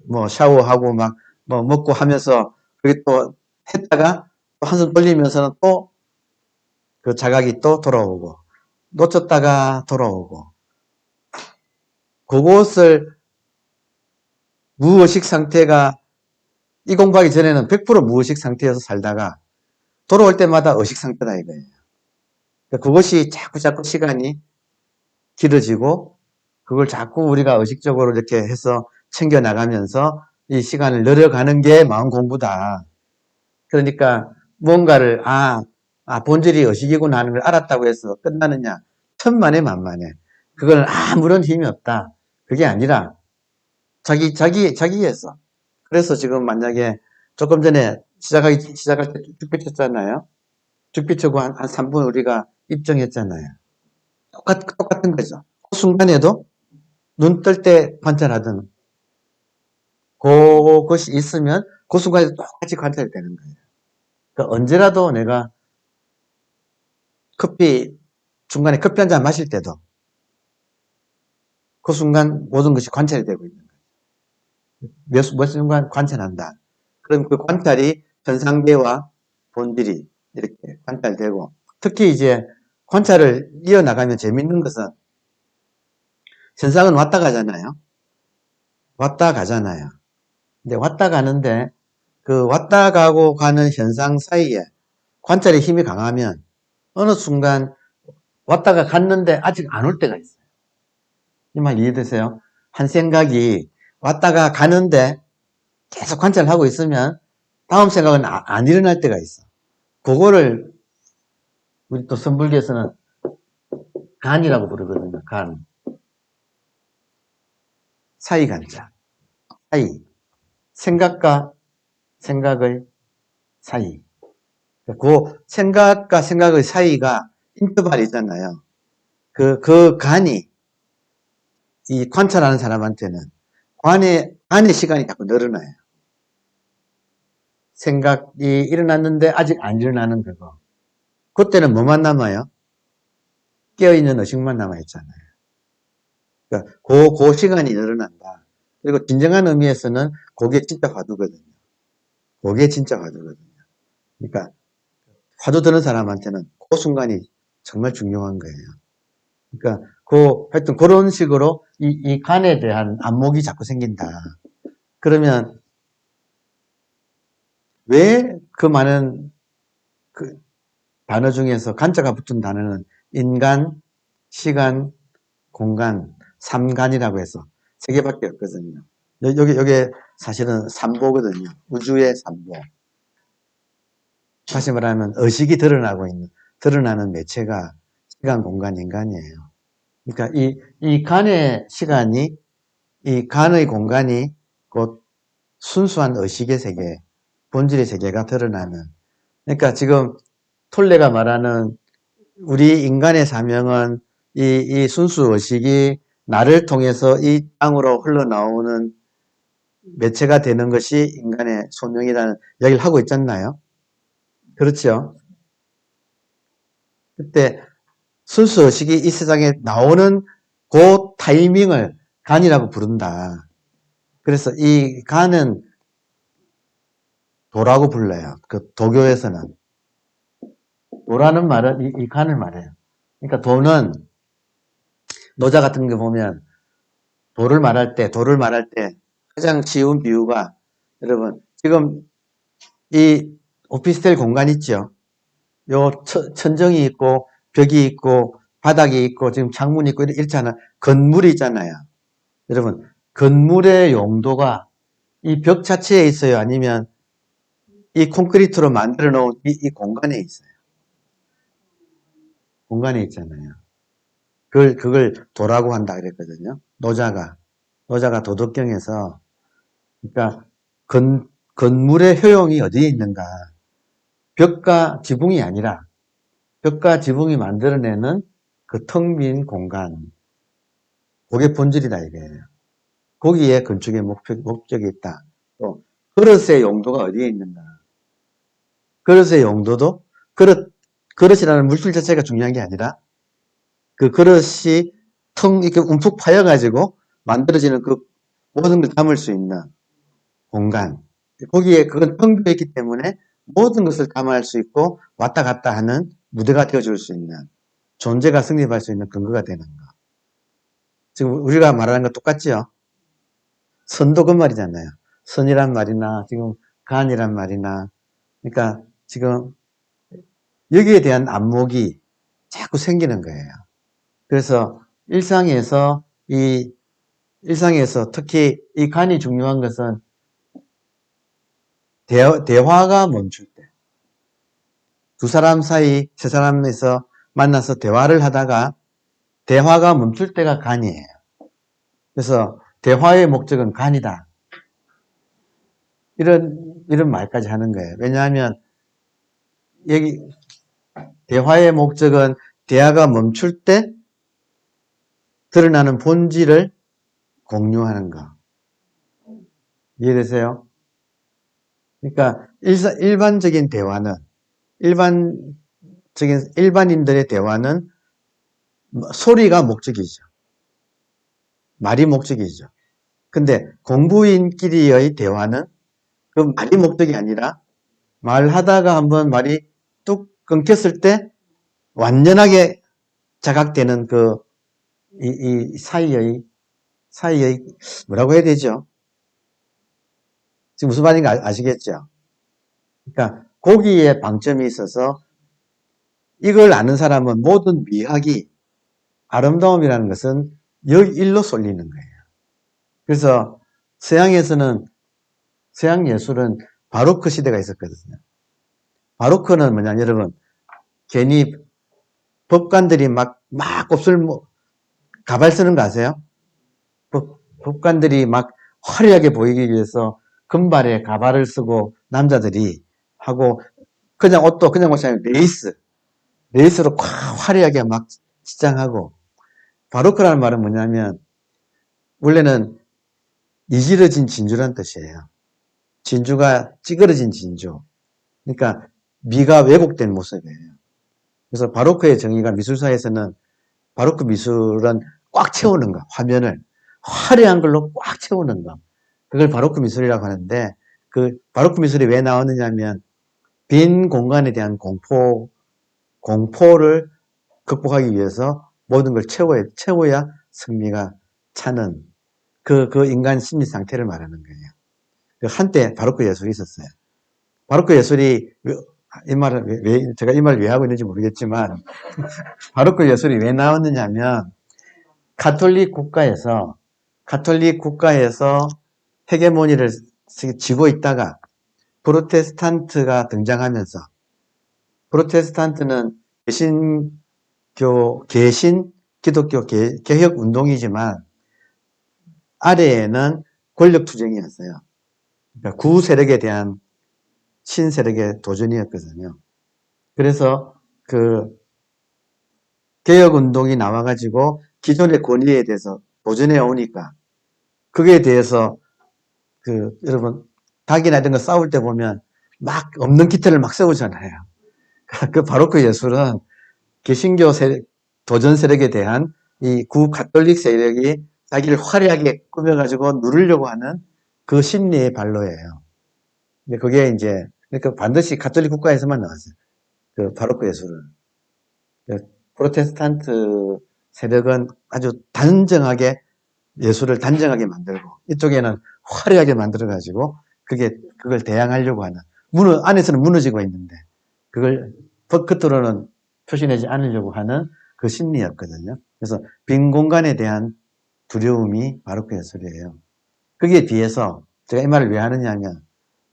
뭐 샤워하고 막 뭐 먹고 하면서 그게 또 했다가 또 한숨 돌리면서는 또 그 자각이 또 돌아오고, 놓쳤다가 돌아오고, 그것을 무의식 상태가, 이 공부하기 전에는 100% 무의식 상태에서 살다가 돌아올 때마다 의식 상태다 이거예요. 그러니까 그것이 자꾸 시간이 길어지고, 그걸 자꾸 우리가 의식적으로 이렇게 해서 챙겨나가면서 이 시간을 늘려가는 게 마음 공부다. 그러니까 뭔가를 본질이 의식이구나 하는 걸 알았다고 해서 끝나느냐? 천만에 만만해. 그건 아무런 힘이 없다. 그게 아니라 자기에서. 그래서 지금 만약에 조금 전에 시작할 때 죽빛 쳤잖아요. 죽빛 쳐고 한 3분 우리가 입정했잖아요. 똑같은 거죠. 그 순간에도 눈 뜰 때 관찰하던 그것이 있으면 그 순간에 똑같이 관찰이 되는 거예요. 그러니까 언제라도 내가 중간에 커피 한 잔 마실 때도 그 순간 모든 것이 관찰이 되고 있는 거예요. 몇 순간 관찰한다. 그럼 그 관찰이 현상계와 본질이 이렇게 관찰되고, 특히 이제 관찰을 이어나가면 재밌는 것은 현상은 왔다 가잖아요. 왔다 가잖아요. 근데 왔다 가는데 그 왔다 가고 가는 현상 사이에 관찰의 힘이 강하면 어느 순간 왔다가 갔는데 아직 안 올 때가 있어요. 이 말 이해되세요? 한 생각이 왔다가 가는데 계속 관찰을 하고 있으면 다음 생각은 안 일어날 때가 있어. 그거를 우리 또 선불계에서는 간이라고 부르거든요. 간. 사이간자. 사이. 생각과 생각의 사이. 그 생각과 생각의 사이가 인터벌이 있잖아요. 그 간이 이 관찰하는 사람한테는 간의 시간이 자꾸 늘어나요. 생각이 일어났는데 아직 안 일어나는 거고. 그때는 뭐만 남아요? 깨어있는 의식만 남아있잖아요. 그러니까 그 시간이 늘어난다. 그리고 진정한 의미에서는 그게 진짜 화두거든요. 그게 진짜 화두거든요. 그러니까 화두 드는 사람한테는 그 순간이 정말 중요한 거예요. 그러니까 하여튼 그런 식으로 이 간에 대한 안목이 자꾸 생긴다. 그러면 왜 그 많은 그 단어 중에서 간자가 붙은 단어는 인간, 시간, 공간, 삼간이라고 해서 세 개밖에 없거든요. 여기 사실은 삼보거든요. 우주의 삼보. 다시 말하면 의식이 드러나는 매체가 시간, 공간, 인간이에요. 그러니까 이 간의 시간이, 이 간의 공간이 곧 순수한 의식의 세계, 본질의 세계가 드러나는. 그러니까 지금 톨레가 말하는 우리 인간의 사명은 이 순수 의식이 나를 통해서 이 땅으로 흘러나오는 매체가 되는 것이 인간의 소명이라는 이야기를 하고 있잖아요. 그렇죠? 그때 순수 의식이 이 세상에 나오는 그 타이밍을 간이라고 부른다. 그래서 이 간은 도라고 불러요. 그 도교에서는. 도라는 말은 이 간을 말해요. 그러니까 도는 노자 같은 거 보면 도를 말할 때 가장 쉬운 비유가, 여러분 지금 이 오피스텔 공간 있죠. 요 천정이 있고 벽이 있고 바닥이 있고 지금 창문이 있고 이렇잖아. 건물이 있잖아요. 여러분 건물의 용도가 이 벽 자체에 있어요? 아니면 이 콘크리트로 만들어 놓은 이 공간에 있어요. 공간에 있잖아요. 그걸 도라고 한다 그랬거든요. 노자가 도덕경에서, 그러니까 건물의 효용이 어디에 있는가? 벽과 지붕이 아니라 벽과 지붕이 만들어내는 그 텅 빈 공간, 그게 본질이다 이거예요. 거기에 건축의 목적이 있다. 또 그릇의 용도가 어디에 있는가? 그릇의 용도도 그릇이라는 물질 자체가 중요한 게 아니라 그 그릇이 이렇게 움푹 파여가지고 만들어지는 그 모든 걸 담을 수 있는 공간. 거기에 그건 텅 비어 있기 때문에 모든 것을 담을 수 있고 왔다 갔다 하는 무대가 되어줄 수 있는, 존재가 성립할 수 있는 근거가 되는 거. 지금 우리가 말하는 거 똑같지요? 선도 그 말이잖아요. 선이란 말이나 지금 간이란 말이나, 그러니까 지금 여기에 대한 안목이 자꾸 생기는 거예요. 그래서 일상에서 특히 이 간이 중요한 것은 대화가 멈출 때, 두 사람 사이, 세 사람에서 만나서 대화를 하다가 대화가 멈출 때가 간이에요. 그래서 대화의 목적은 간이다. 이런 말까지 하는 거예요. 왜냐하면 여기 대화의 목적은 대화가 멈출 때 드러나는 본질을 공유하는 거. 이해되세요? 그러니까 일반적인 대화는, 일반인들의 대화는 소리가 목적이죠. 말이 목적이죠. 근데 공부인끼리의 대화는 그 말이 목적이 아니라 말하다가 한번 말이 뚝 끊겼을 때 완전하게 자각되는 이 사이의 뭐라고 해야 되죠? 지금 무슨 말인지 아시겠죠? 그러니까 거기에 방점이 있어서 이걸 아는 사람은 모든 미학이, 아름다움이라는 것은 여기 일로 쏠리는 거예요. 그래서 서양 예술은 바로크 시대가 있었거든요. 바로크는 뭐냐, 여러분, 괜히 법관들이 막 곱슬 가발 쓰는 거 아세요? 법관들이 막 화려하게 보이기 위해서 금발에 가발을 쓰고 남자들이 하고, 그냥 옷도 그냥 옷이 아니라 레이스로 콱 화려하게 막 치장하고. 바로크라는 말은 뭐냐면 원래는 이지러진 진주란 뜻이에요. 진주가 찌그러진 진주. 그러니까 미가 왜곡된 모습이에요. 그래서 바로크의 정의가, 미술사에서는 바로크 미술은 꽉 채우는 거, 화면을 화려한 걸로 꽉 채우는 거, 그걸 바로크 미술이라고 하는데, 그 바로크 미술이 왜 나왔느냐 하면 빈 공간에 대한 공포를 극복하기 위해서 모든 걸 채워야 성미가 차는 그 인간 심리 상태를 말하는 거예요. 한때 바로크 예술이 있었어요. 바로크 예술이, 제가 이 말을 왜 하고 있는지 모르겠지만, 바로크 예술이 왜 나왔느냐 하면, 가톨릭 국가에서 헤게모니를 쥐고 있다가, 프로테스탄트가 등장하면서, 프로테스탄트는 기독교 개혁 운동이지만, 아래에는 권력 투쟁이었어요. 그러니까 구세력에 대한 신세력의 도전이었거든요. 그래서 그 개혁운동이 나와가지고 기존의 권위에 대해서 도전해 오니까, 그게 대해서 여러분 닭이나 이런 거 싸울 때 보면 막 없는 기태를 막 세우잖아요. 그 바로크 예술은 개신교 도전 세력에 대한 이 구가톨릭 세력이 자기를 화려하게 꾸며가지고 누르려고 하는 그 심리의 발로예요. 근데 그게 이제, 그러니까 반드시 가톨릭 국가에서만 나왔어요. 그 바로크 예술은. 프로테스탄트 세력은 아주 예술을 단정하게 만들고, 이쪽에는 화려하게 만들어가지고, 그걸 대항하려고 하는, 안에서는 무너지고 있는데, 그걸 겉으로는 표시내지 않으려고 하는 그 심리였거든요. 그래서 빈 공간에 대한 두려움이 바로크 예술이에요. 거기에 비해서, 제가 이 말을 왜 하느냐 하면,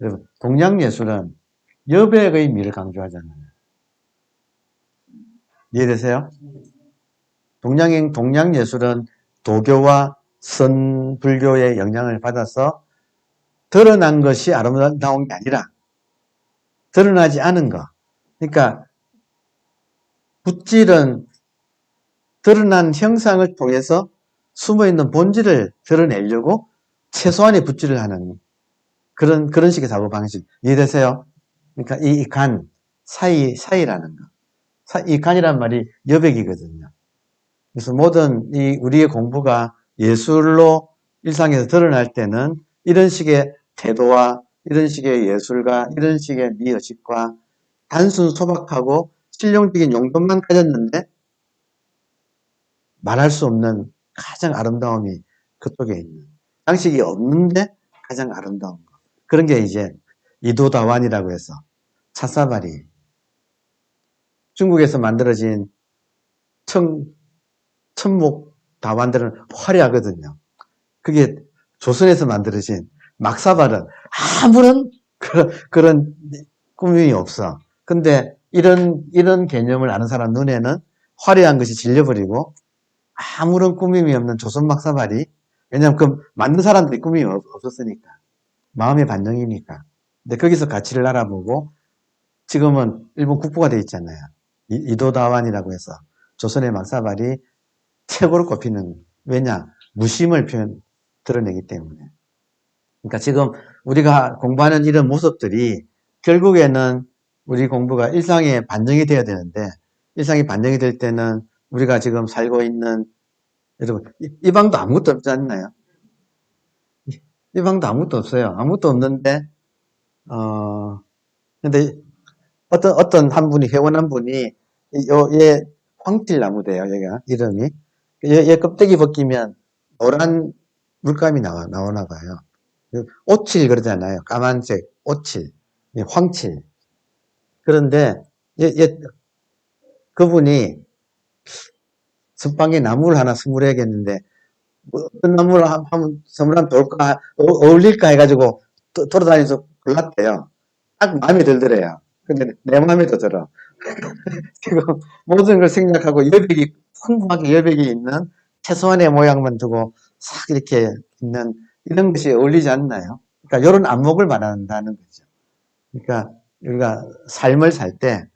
여러분, 동양 예술은 여백의 미를 강조하잖아요. 이해되세요? 동양예술은 도교와 선불교의 영향을 받아서 드러난 것이 아름다운 게 아니라 드러나지 않은 것. 그러니까 붓질은 드러난 형상을 통해서 숨어있는 본질을 드러내려고 최소한의 붓질을 하는 그런 식의 사고방식. 이해되세요? 그러니까 이 간, 사이라는 거. 이 간이란 말이 여백이거든요. 그래서 모든 우리의 공부가 예술로 일상에서 드러날 때는 이런 식의 태도와 이런 식의 예술과 이런 식의 미의식과 단순 소박하고 실용적인 용도만 가졌는데 말할 수 없는 가장 아름다움이 그쪽에 있는 장식이 없는데 가장 아름다운 거. 그런 게 이제 이도다완이라고 해서 찻사발이 중국에서 만들어진 천목 다완들은 화려하거든요. 그게 조선에서 만들어진 막사발은 아무런 그런 꾸밈이 없어. 근데 이런 개념을 아는 사람 눈에는 화려한 것이 질려버리고 아무런 꾸밈이 없는 조선 막사발이, 왜냐하면 그 만든 사람들이 꾸밈이 없었으니까, 마음의 반영이니까. 근데 거기서 가치를 알아보고 지금은 일본 국보가 되어 있잖아요. 이도다완이라고 해서 조선의 막사발이 최고로 꼽히는, 왜냐? 무심을 드러내기 때문에. 그러니까 지금 우리가 공부하는 이런 모습들이 결국에는 우리 공부가 일상에 반영이 돼야 되는데, 일상이 반영이 될 때는 우리가 지금 살고 있는, 여러분, 이 방도 아무것도 없지 않나요? 이 방도 아무것도 없어요. 아무것도 없는데, 근데 어떤 한 분이, 회원 한 분이, 얘 황틸나무대요, 얘가, 이름이. 얘 껍데기 벗기면 노란 물감이 나오나 봐요. 오칠 그러잖아요. 까만색, 오칠, 황칠. 그런데, 그분이 선방에 나무를 하나 선물해야겠는데, 뭐 어떤 나무를 한번 선물하면 좋을까, 어울릴까 해가지고 돌아다니면서 골랐대요. 딱 마음에 들더래요. 근데 내 마음에 더 들어. 지금 모든 걸 생략하고 여백이, 풍부하게 여백이 있는 최소한의 모양만 두고 싹 이렇게 있는 이런 것이 어울리지 않나요? 그러니까 이런 안목을 말한다는 거죠. 그러니까 우리가 삶을 살 때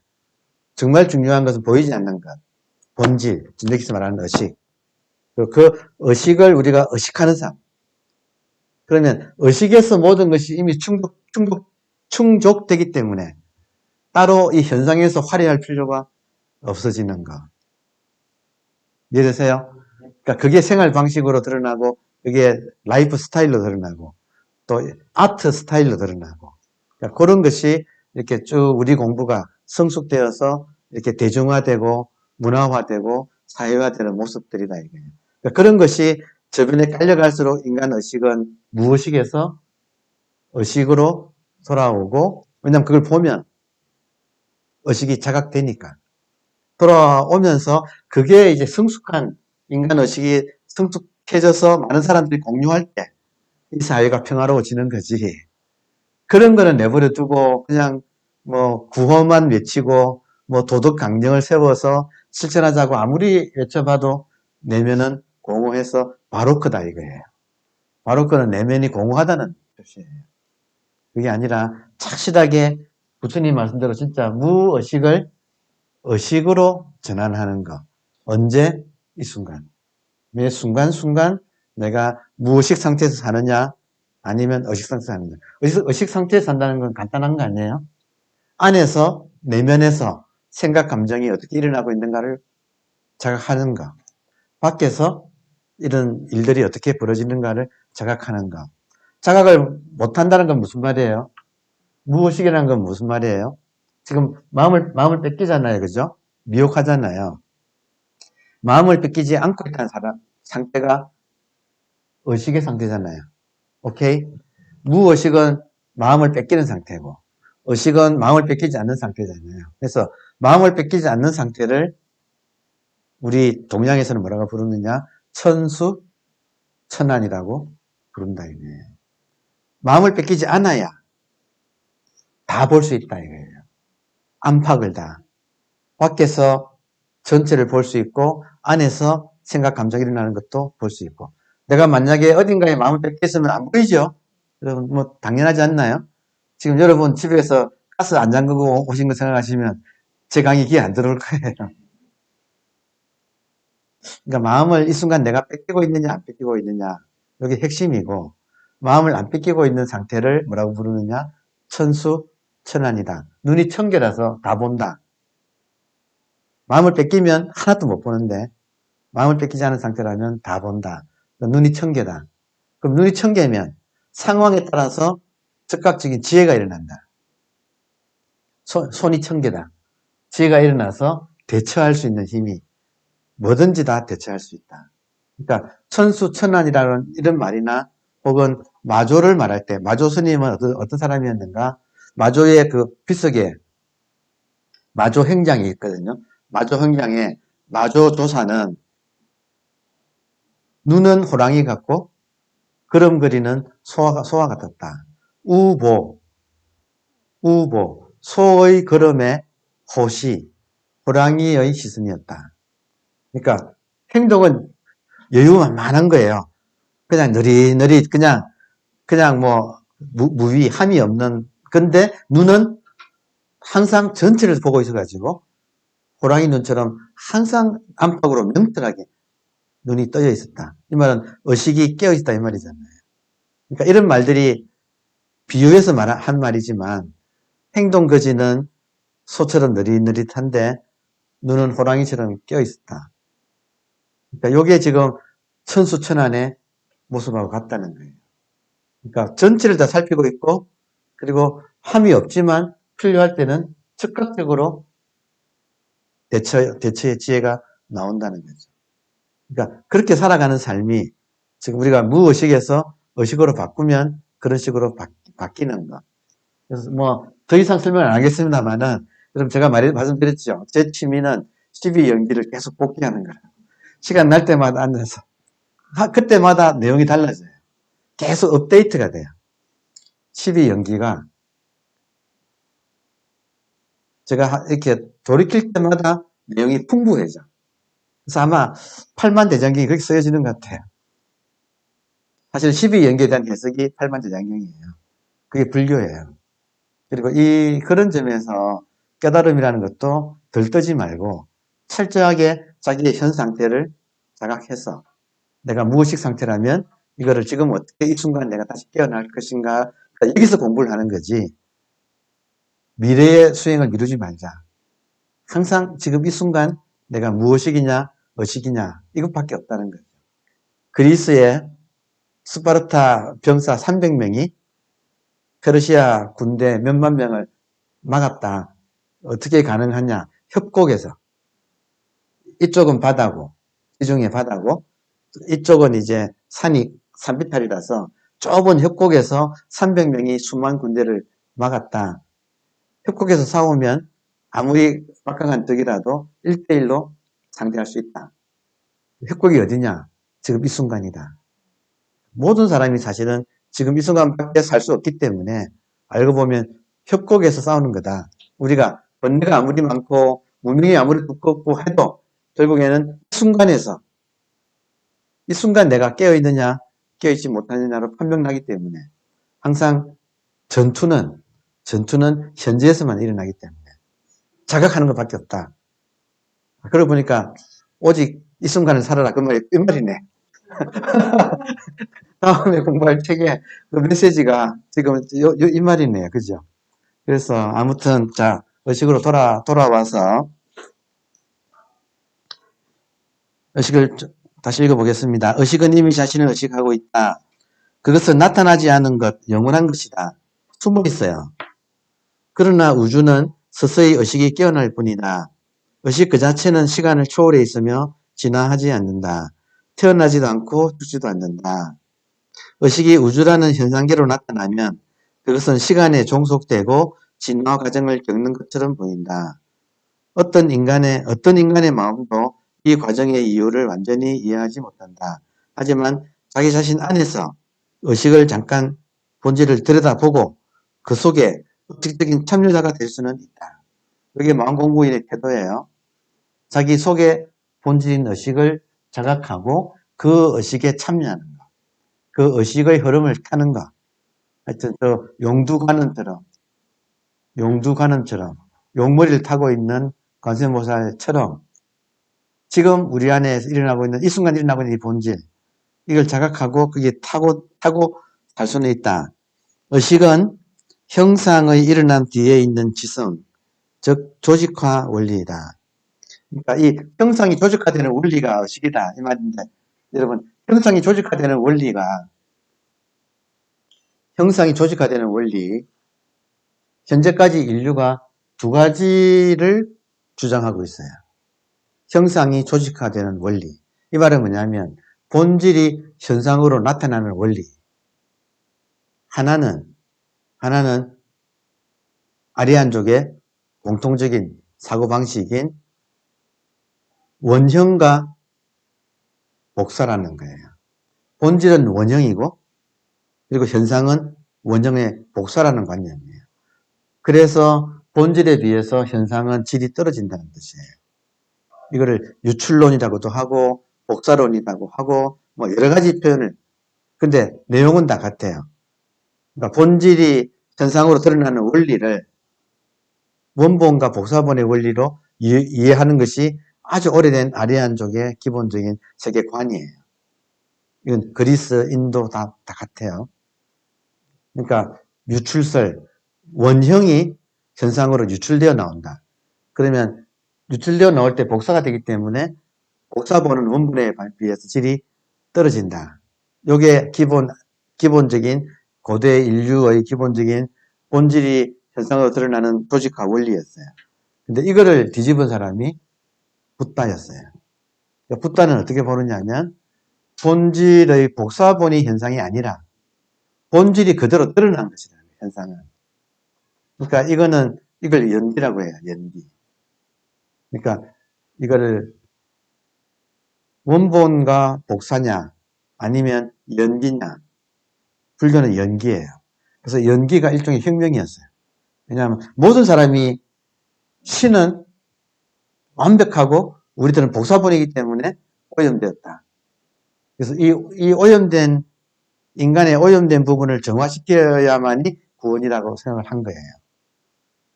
정말 중요한 것은 보이지 않는 것. 본질, 진득에서 말하는 의식. 그 의식을 우리가 의식하는 삶. 그러면 의식에서 모든 것이 이미 충족되기 때문에 따로 이 현상에서 화려할 필요가 없어지는 거. 이해되세요? 그러니까 그게 생활 방식으로 드러나고, 그게 라이프 스타일로 드러나고, 또 아트 스타일로 드러나고. 그러니까 그런 것이 이렇게 쭉 우리 공부가 성숙되어서 이렇게 대중화되고 문화화되고 사회화되는 모습들이다 이거예요. 그러니까 그런 것이 저변에 깔려갈수록 인간 의식은 무의식에서 의식으로 돌아오고, 왜냐하면 그걸 보면 의식이 자각되니까 돌아오면서 그게 이제 성숙한 인간 의식이 성숙해져서 많은 사람들이 공유할 때 이 사회가 평화로워지는 거지. 그런 거는 내버려 두고 그냥 뭐 구호만 외치고 뭐 도덕 강령을 세워서 실천하자고 아무리 외쳐봐도 내면은 공허해서 바로크다 이거예요. 바로크는 내면이 공허하다는 뜻이에요. 그게 아니라 착실하게 부처님 말씀대로 진짜 무의식을 의식으로 전환하는 것. 언제? 이 순간. 매 순간순간 내가 무의식 상태에서 사느냐 아니면 의식 상태에서 사느냐. 의식 상태에서 산다는 건 간단한 거 아니에요? 안에서 내면에서 생각 감정이 어떻게 일어나고 있는가를 자각하는 거. 밖에서 이런 일들이 어떻게 벌어지는가를 자각하는 거. 자각을 못한다는 건 무슨 말이에요? 무의식이라는 건 무슨 말이에요? 지금 마음을 뺏기잖아요. 그죠? 미혹하잖아요. 마음을 뺏기지 않고 있다는 상태가 의식의 상태잖아요. 오케이? 무의식은 마음을 뺏기는 상태고, 의식은 마음을 뺏기지 않는 상태잖아요. 그래서 마음을 뺏기지 않는 상태를 우리 동양에서는 뭐라고 부르느냐? 천수, 천안이라고 부른다. 이거예요. 마음을 뺏기지 않아야 다 볼 수 있다 이거예요. 안팎을 다. 밖에서 전체를 볼 수 있고 안에서 생각, 감정이 일어나는 것도 볼 수 있고. 내가 만약에 어딘가에 마음을 뺏겼으면 안 보이죠? 여러분 뭐 당연하지 않나요? 지금 여러분 집에서 가스 안 잠그고 오신 거 생각하시면 제 강의 귀에 안 들어올 거예요. 그러니까 마음을 이 순간 내가 뺏기고 있느냐 안 뺏기고 있느냐 이게 핵심이고, 마음을 안 뺏기고 있는 상태를 뭐라고 부르느냐, 천수천안이다. 눈이 청결해서 다 본다. 마음을 뺏기면 하나도 못 보는데 마음을 뺏기지 않은 상태라면 다 본다. 그러니까 눈이 청개다. 그럼 눈이 청개면 상황에 따라서 즉각적인 지혜가 일어난다. 손이 청개다. 지혜가 일어나서 대처할 수 있는 힘이, 뭐든지 다 대처할 수 있다. 그러니까 천수천안이라는 이런 말이나 혹은 마조를 말할 때, 마조 스님은 어떤 사람이었는가? 마조의 그 빗속에 마조 행장이 있거든요. 마조 행장에 마조 조사는 눈은 호랑이 같고 걸음걸이는 소와 같았다. 우보, 소의 걸음에 호시, 호랑이의 시선이었다. 그러니까 행동은 여유만만한 거예요. 그냥 느릿느릿 그냥 뭐 무위 함이 없는. 근데 눈은 항상 전체를 보고 있어가지고 호랑이 눈처럼 항상 안팎으로 명확하게 눈이 떠져 있었다. 이 말은 의식이 깨어 있다 이 말이잖아요. 그러니까 이런 말들이 비유해서 한 말이지만, 행동 거지는 소처럼 느릿느릿한데 눈은 호랑이처럼 깨어 있었다. 그러니까 이게 지금 천수천안의 모습하고 같다는 거예요. 그러니까 전체를 다 살피고 있고, 그리고 함이 없지만 필요할 때는 즉각적으로 대처의 지혜가 나온다는 거죠. 그러니까 그렇게 살아가는 삶이 지금 우리가 무의식에서 의식으로 바꾸면 그런 식으로 바뀌는 거. 그래서 뭐 더 이상 설명을 안 하겠습니다만은, 여러분 제가 말씀드렸죠. 제 취미는 CV 연기를 계속 복귀하는 거예요. 시간 날 때마다 앉아서 그때마다 내용이 달라져요. 계속 업데이트가 돼요. CV 연기가 제가 이렇게 돌이킬 때마다 내용이 풍부해져. 그래서 아마 8만 대장경이 그렇게 쓰여지는 것 같아요. 사실 12연계에 대한 해석이 8만 대장경이에요. 그게 불교예요. 그리고 그런 점에서 깨달음이라는 것도 들뜨지 말고 철저하게 자기의 현 상태를 자각해서, 내가 무의식 상태라면 이거를 지금 어떻게 이 순간 내가 다시 깨어날 것인가, 그러니까 여기서 공부를 하는 거지 미래의 수행을 미루지 말자. 항상 지금 이 순간 내가 무의식이냐 의식이냐 이것밖에 없다는 거죠. 그리스의 스파르타 병사 300명이 페르시아 군대 몇만 명을 막았다. 어떻게 가능하냐? 협곡에서. 이쪽은 바다고, 지중해 바다고, 이쪽은 이제 산비탈이라서 좁은 협곡에서 300명이 수만 군대를 막았다. 협곡에서 싸우면 아무리 막강한 적이라도 1대1로 상대할 수 있다. 협곡이 어디냐? 지금 이 순간이다. 모든 사람이 사실은 지금 이 순간밖에 살 수 없기 때문에 알고 보면 협곡에서 싸우는 거다. 우리가 번뇌가 아무리 많고 무명이 아무리 두껍고 해도 결국에는 이 순간 내가 깨어있느냐 깨어있지 못하느냐로 판명나기 때문에 항상 전투는 현재에서만 일어나기 때문에 자각하는 것밖에 없다. 그러고 보니까 오직 이 순간을 살아라 그 말이네. 다음에 공부할 책에 그 메시지가 지금 이 말이네요. 그죠? 그래서 아무튼 자, 의식으로 돌아와서 의식을 다시 읽어보겠습니다. 의식은 이미 자신을 의식하고 있다. 그것은 나타나지 않은 것, 영원한 것이다. 숨어 있어요. 그러나 우주는 서서히 의식이 깨어날 뿐이다. 의식 그 자체는 시간을 초월해 있으며 진화하지 않는다. 태어나지도 않고 죽지도 않는다. 의식이 우주라는 현상계로 나타나면 그것은 시간에 종속되고 진화 과정을 겪는 것처럼 보인다. 어떤 인간의 마음도 이 과정의 이유를 완전히 이해하지 못한다. 하지만 자기 자신 안에서 의식을 잠깐 본질을 들여다보고 그 속에 적극적인 참여자가 될 수는 있다. 이게 마음공부인의 태도예요. 자기 속의 본질인 의식을 자각하고 그 의식에 참여하는 것. 그 의식의 흐름을 타는 것. 하여튼 저 용두관음처럼 용머리를 타고 있는 관세음보살처럼 지금 우리 안에 일어나고 있는 이 순간 일어나고 있는 이 본질 이걸 자각하고 그게 타고 갈 수는 있다. 의식은 형상의 일어난 뒤에 있는 지성, 즉 조직화 원리이다. 그러니까 이 형상이 조직화되는 원리가 의식이다 이 말인데 여러분 형상이 조직화되는 원리 현재까지 인류가 두 가지를 주장하고 있어요. 형상이 조직화되는 원리. 이 말은 뭐냐면 본질이 현상으로 나타나는 원리. 하나는 아리안족의 공통적인 사고방식인 원형과 복사라는 거예요. 본질은 원형이고 그리고 현상은 원형의 복사라는 관념이에요. 그래서 본질에 비해서 현상은 질이 떨어진다는 뜻이에요. 이거를 유출론이라고도 하고 복사론이라고 하고 뭐 여러 가지 표현을 근데 내용은 다 같아요. 그러니까 본질이 현상으로 드러나는 원리를 원본과 복사본의 원리로 이해하는 것이 아주 오래된 아리안족의 기본적인 세계관이에요. 이건 그리스, 인도 다 같아요. 그러니까 유출설, 원형이 현상으로 유출되어 나온다. 그러면 유출되어 나올 때 복사가 되기 때문에 복사본은 원본에 비해서 질이 떨어진다. 이게 기본적인 고대 인류의 기본적인 본질이 현상으로 드러나는 조직화 원리였어요. 근데 이거를 뒤집은 사람이 붓다였어요. 붓다는 어떻게 보느냐 하면 본질의 복사본이 현상이 아니라 본질이 그대로 드러난 것이라는 거예요, 현상은. 그러니까 이걸 연기라고 해요, 연기. 그러니까 이거를 원본과 복사냐 아니면 연기냐. 불교는 연기예요. 그래서 연기가 일종의 혁명이었어요. 왜냐하면 모든 사람이 신은 완벽하고 우리들은 복사본이기 때문에 오염되었다. 그래서 이 오염된 인간의 오염된 부분을 정화시켜야만이 구원이라고 생각을 한 거예요.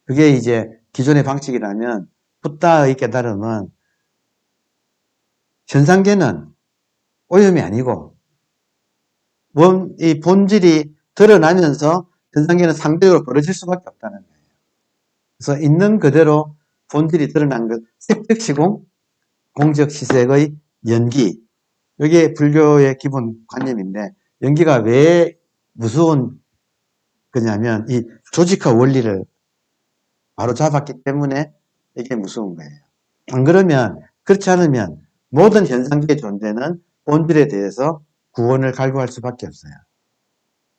그게 이제 기존의 방식이라면 붓다의 깨달음은 현상계는 오염이 아니고 이 본질이 드러나면서 현상계는 상대적으로 벌어질 수밖에 없다는 거예요. 그래서 있는 그대로 본질이 드러난 것, 색적시공, 공적시색의 연기. 이게 불교의 기본 관념인데 연기가 왜 무서운 거냐면 이 조직화 원리를 바로 잡았기 때문에 이게 무서운 거예요. 안 그러면 그렇지 않으면 모든 현상계의 존재는 본질에 대해서 구원을 갈구할 수밖에 없어요.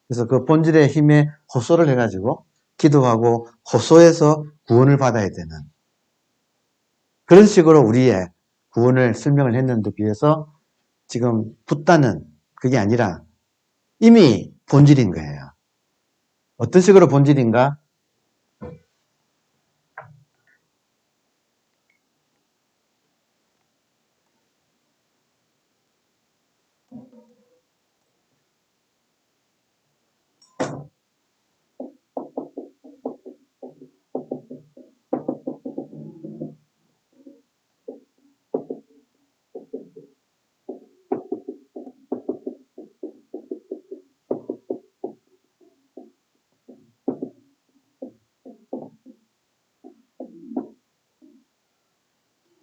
그래서 그 본질의 힘에 호소를 해가지고 기도하고 호소해서 구원을 받아야 되는 그런 식으로 우리의 구원을 설명을 했는데 비해서 지금 붓다는 그게 아니라 이미 본질인 거예요. 어떤 식으로 본질인가?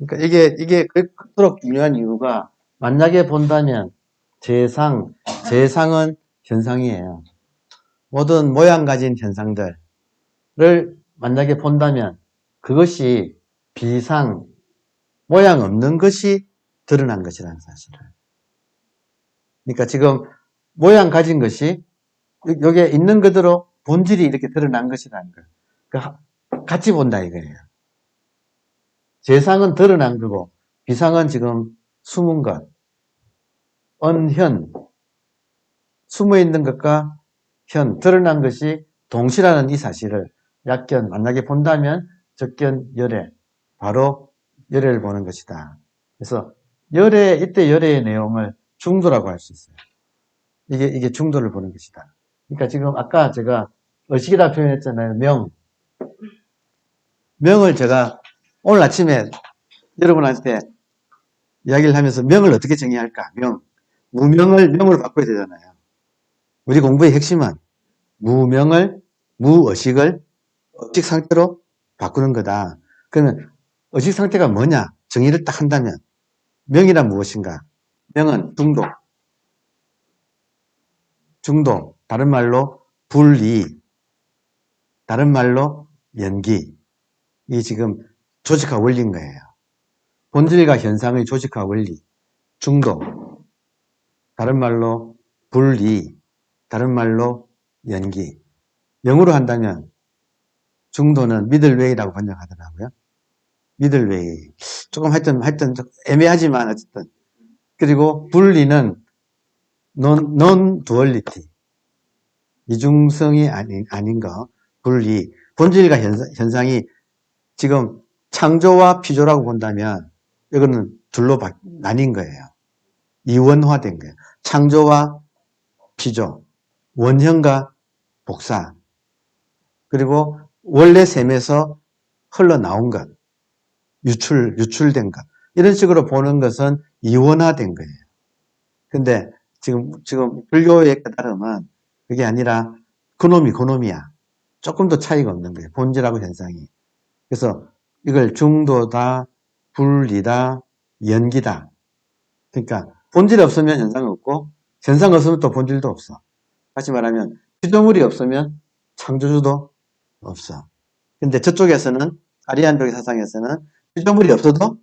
그러니까 이게 그토록 중요한 이유가 만약에 본다면 재상은 현상이에요. 모든 모양 가진 현상들을 만약에 본다면 그것이 비상, 모양 없는 것이 드러난 것이라는 사실을. 그러니까 지금 모양 가진 것이 여기에 있는 그대로 본질이 이렇게 드러난 것이라는 거예요. 그러니까 같이 본다 이거예요. 재상은 드러난 거고 비상은 지금 숨은 것, 언현, 숨어있는 것과 현, 드러난 것이 동시라는 이 사실을 약견, 만약에 본다면 적견, 열애, 바로 열애를 보는 것이다. 그래서 이때 열애의 내용을 중도라고 할 수 있어요. 이게 중도를 보는 것이다. 그러니까 지금 아까 제가 의식이다 표현했잖아요. 명을 제가 오늘 아침에 여러분한테 이야기를 하면서 명을 어떻게 정의할까? 무명을 명으로 바꿔야 되잖아요. 우리 공부의 핵심은 무의식을 의식 상태로 바꾸는 거다. 그러면 의식 상태가 뭐냐? 정의를 딱 한다면 명이란 무엇인가? 명은 중도, 다른 말로 분리, 다른 말로 연기. 이 지금 조직화 원리인 거예요. 본질과 현상의 조직화 원리, 중도, 다른 말로 분리, 다른 말로 연기. 영어로 한다면 중도는 미들웨이라고 번역하더라고요. 미들웨이. 조금 하여튼 애매하지만 어쨌든. 그리고 분리는 non duality. 이중성이 아닌 거. 분리. 본질과 현상이 지금 창조와 피조라고 본다면 이거는 둘로 나뉜 거예요. 이원화된 거예요. 창조와 피조, 원형과 복사, 그리고 원래 셈에서 흘러나온 것, 유출된 것. 이런 식으로 보는 것은 이원화된 거예요. 근데 지금 불교의 깨달음은 그게 아니라 그놈이야. 조금 더 차이가 없는 거예요. 본질하고 현상이. 그래서 이걸 중도다, 분리다, 연기다. 그러니까 본질이 없으면 현상이 없고 현상 없으면 또 본질도 없어. 다시 말하면 피조물이 없으면 창조주도 없어. 근데 저쪽에서는 아리안족의 사상에서는 피조물이 없어도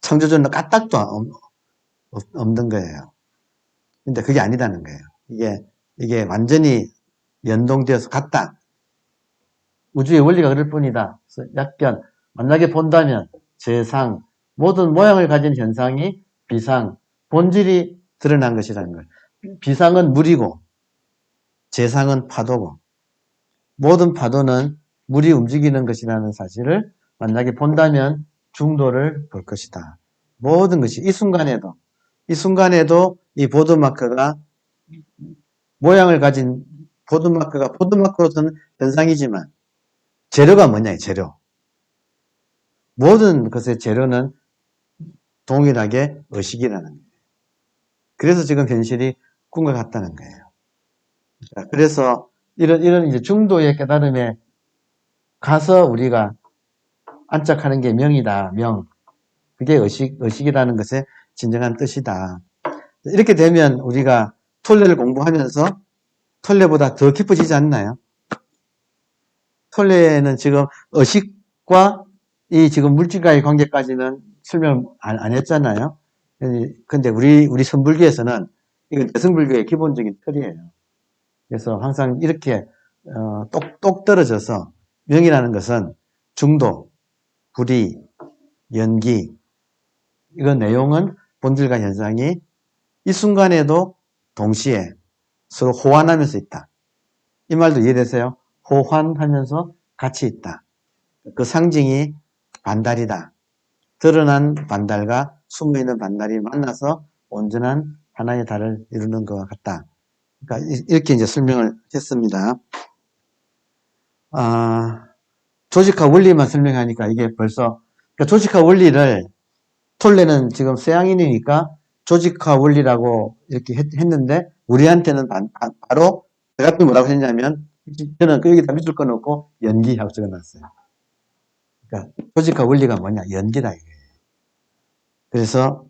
창조주는 까딱도 없는 거예요. 근데 그게 아니다는 거예요. 이게 완전히 연동되어서 같다. 우주의 원리가 그럴 뿐이다. 그래서 약견, 만약에 본다면 재상, 모든 모양을 가진 현상이 비상, 본질이 드러난 것이라는 걸. 비상은 물이고 재상은 파도고 모든 파도는 물이 움직이는 것이라는 사실을 만약에 본다면 중도를 볼 것이다. 모든 것이 이 순간에도 이 보드마커가 모양을 가진 보드마커로서는 현상이지만 재료가 뭐냐, 재료. 모든 것의 재료는 동일하게 의식이라는 거예요. 그래서 지금 현실이 꿈과 같다는 거예요. 그래서 이런 이제 중도의 깨달음에 가서 우리가 안착하는 게 명이다, 명. 그게 의식이라는 것의 진정한 뜻이다. 이렇게 되면 우리가 톨레를 공부하면서 톨레보다 더 깊어지지 않나요? 톨레는 지금 의식과 이 지금 물질과의 관계까지는 설명 안 했잖아요. 근데 우리 선불교에서는 이건 대승불교의 기본적인 틀이에요. 그래서 항상 이렇게 똑 떨어져서 명이라는 것은 중도, 불이, 연기, 이건 내용은 본질과 현상이 이 순간에도 동시에 서로 호환하면서 있다. 이 말도 이해되세요? 호환하면서 같이 있다. 그 상징이 반달이다. 드러난 반달과 숨어있는 반달이 만나서 온전한 하나의 달을 이루는 것과 같다. 그러니까 이렇게 이제 설명을 했습니다. 조직화 원리만 설명하니까 이게 벌써, 그러니까 조직화 원리를 톨레는 지금 서양인이니까 조직화 원리라고 이렇게 했는데 우리한테는 바로 제가 또 뭐라고 했냐면 저는 여기다 밑줄 꺼놓고 연기하고 적어놨어요. 그러니까 조직화 원리가 뭐냐, 연기다 이거예요. 그래서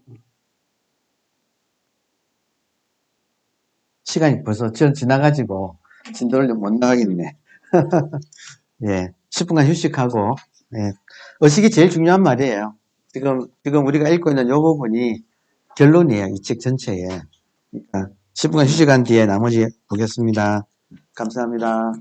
시간이 벌써 지나가지고 진도를 좀 못 나가겠네. 예, 10분간 휴식하고, 예. 의식이 제일 중요한 말이에요. 지금 우리가 읽고 있는 이 부분이 결론이에요. 이 책 전체에. 그러니까 10분간 휴식한 뒤에 나머지 보겠습니다. 감사합니다.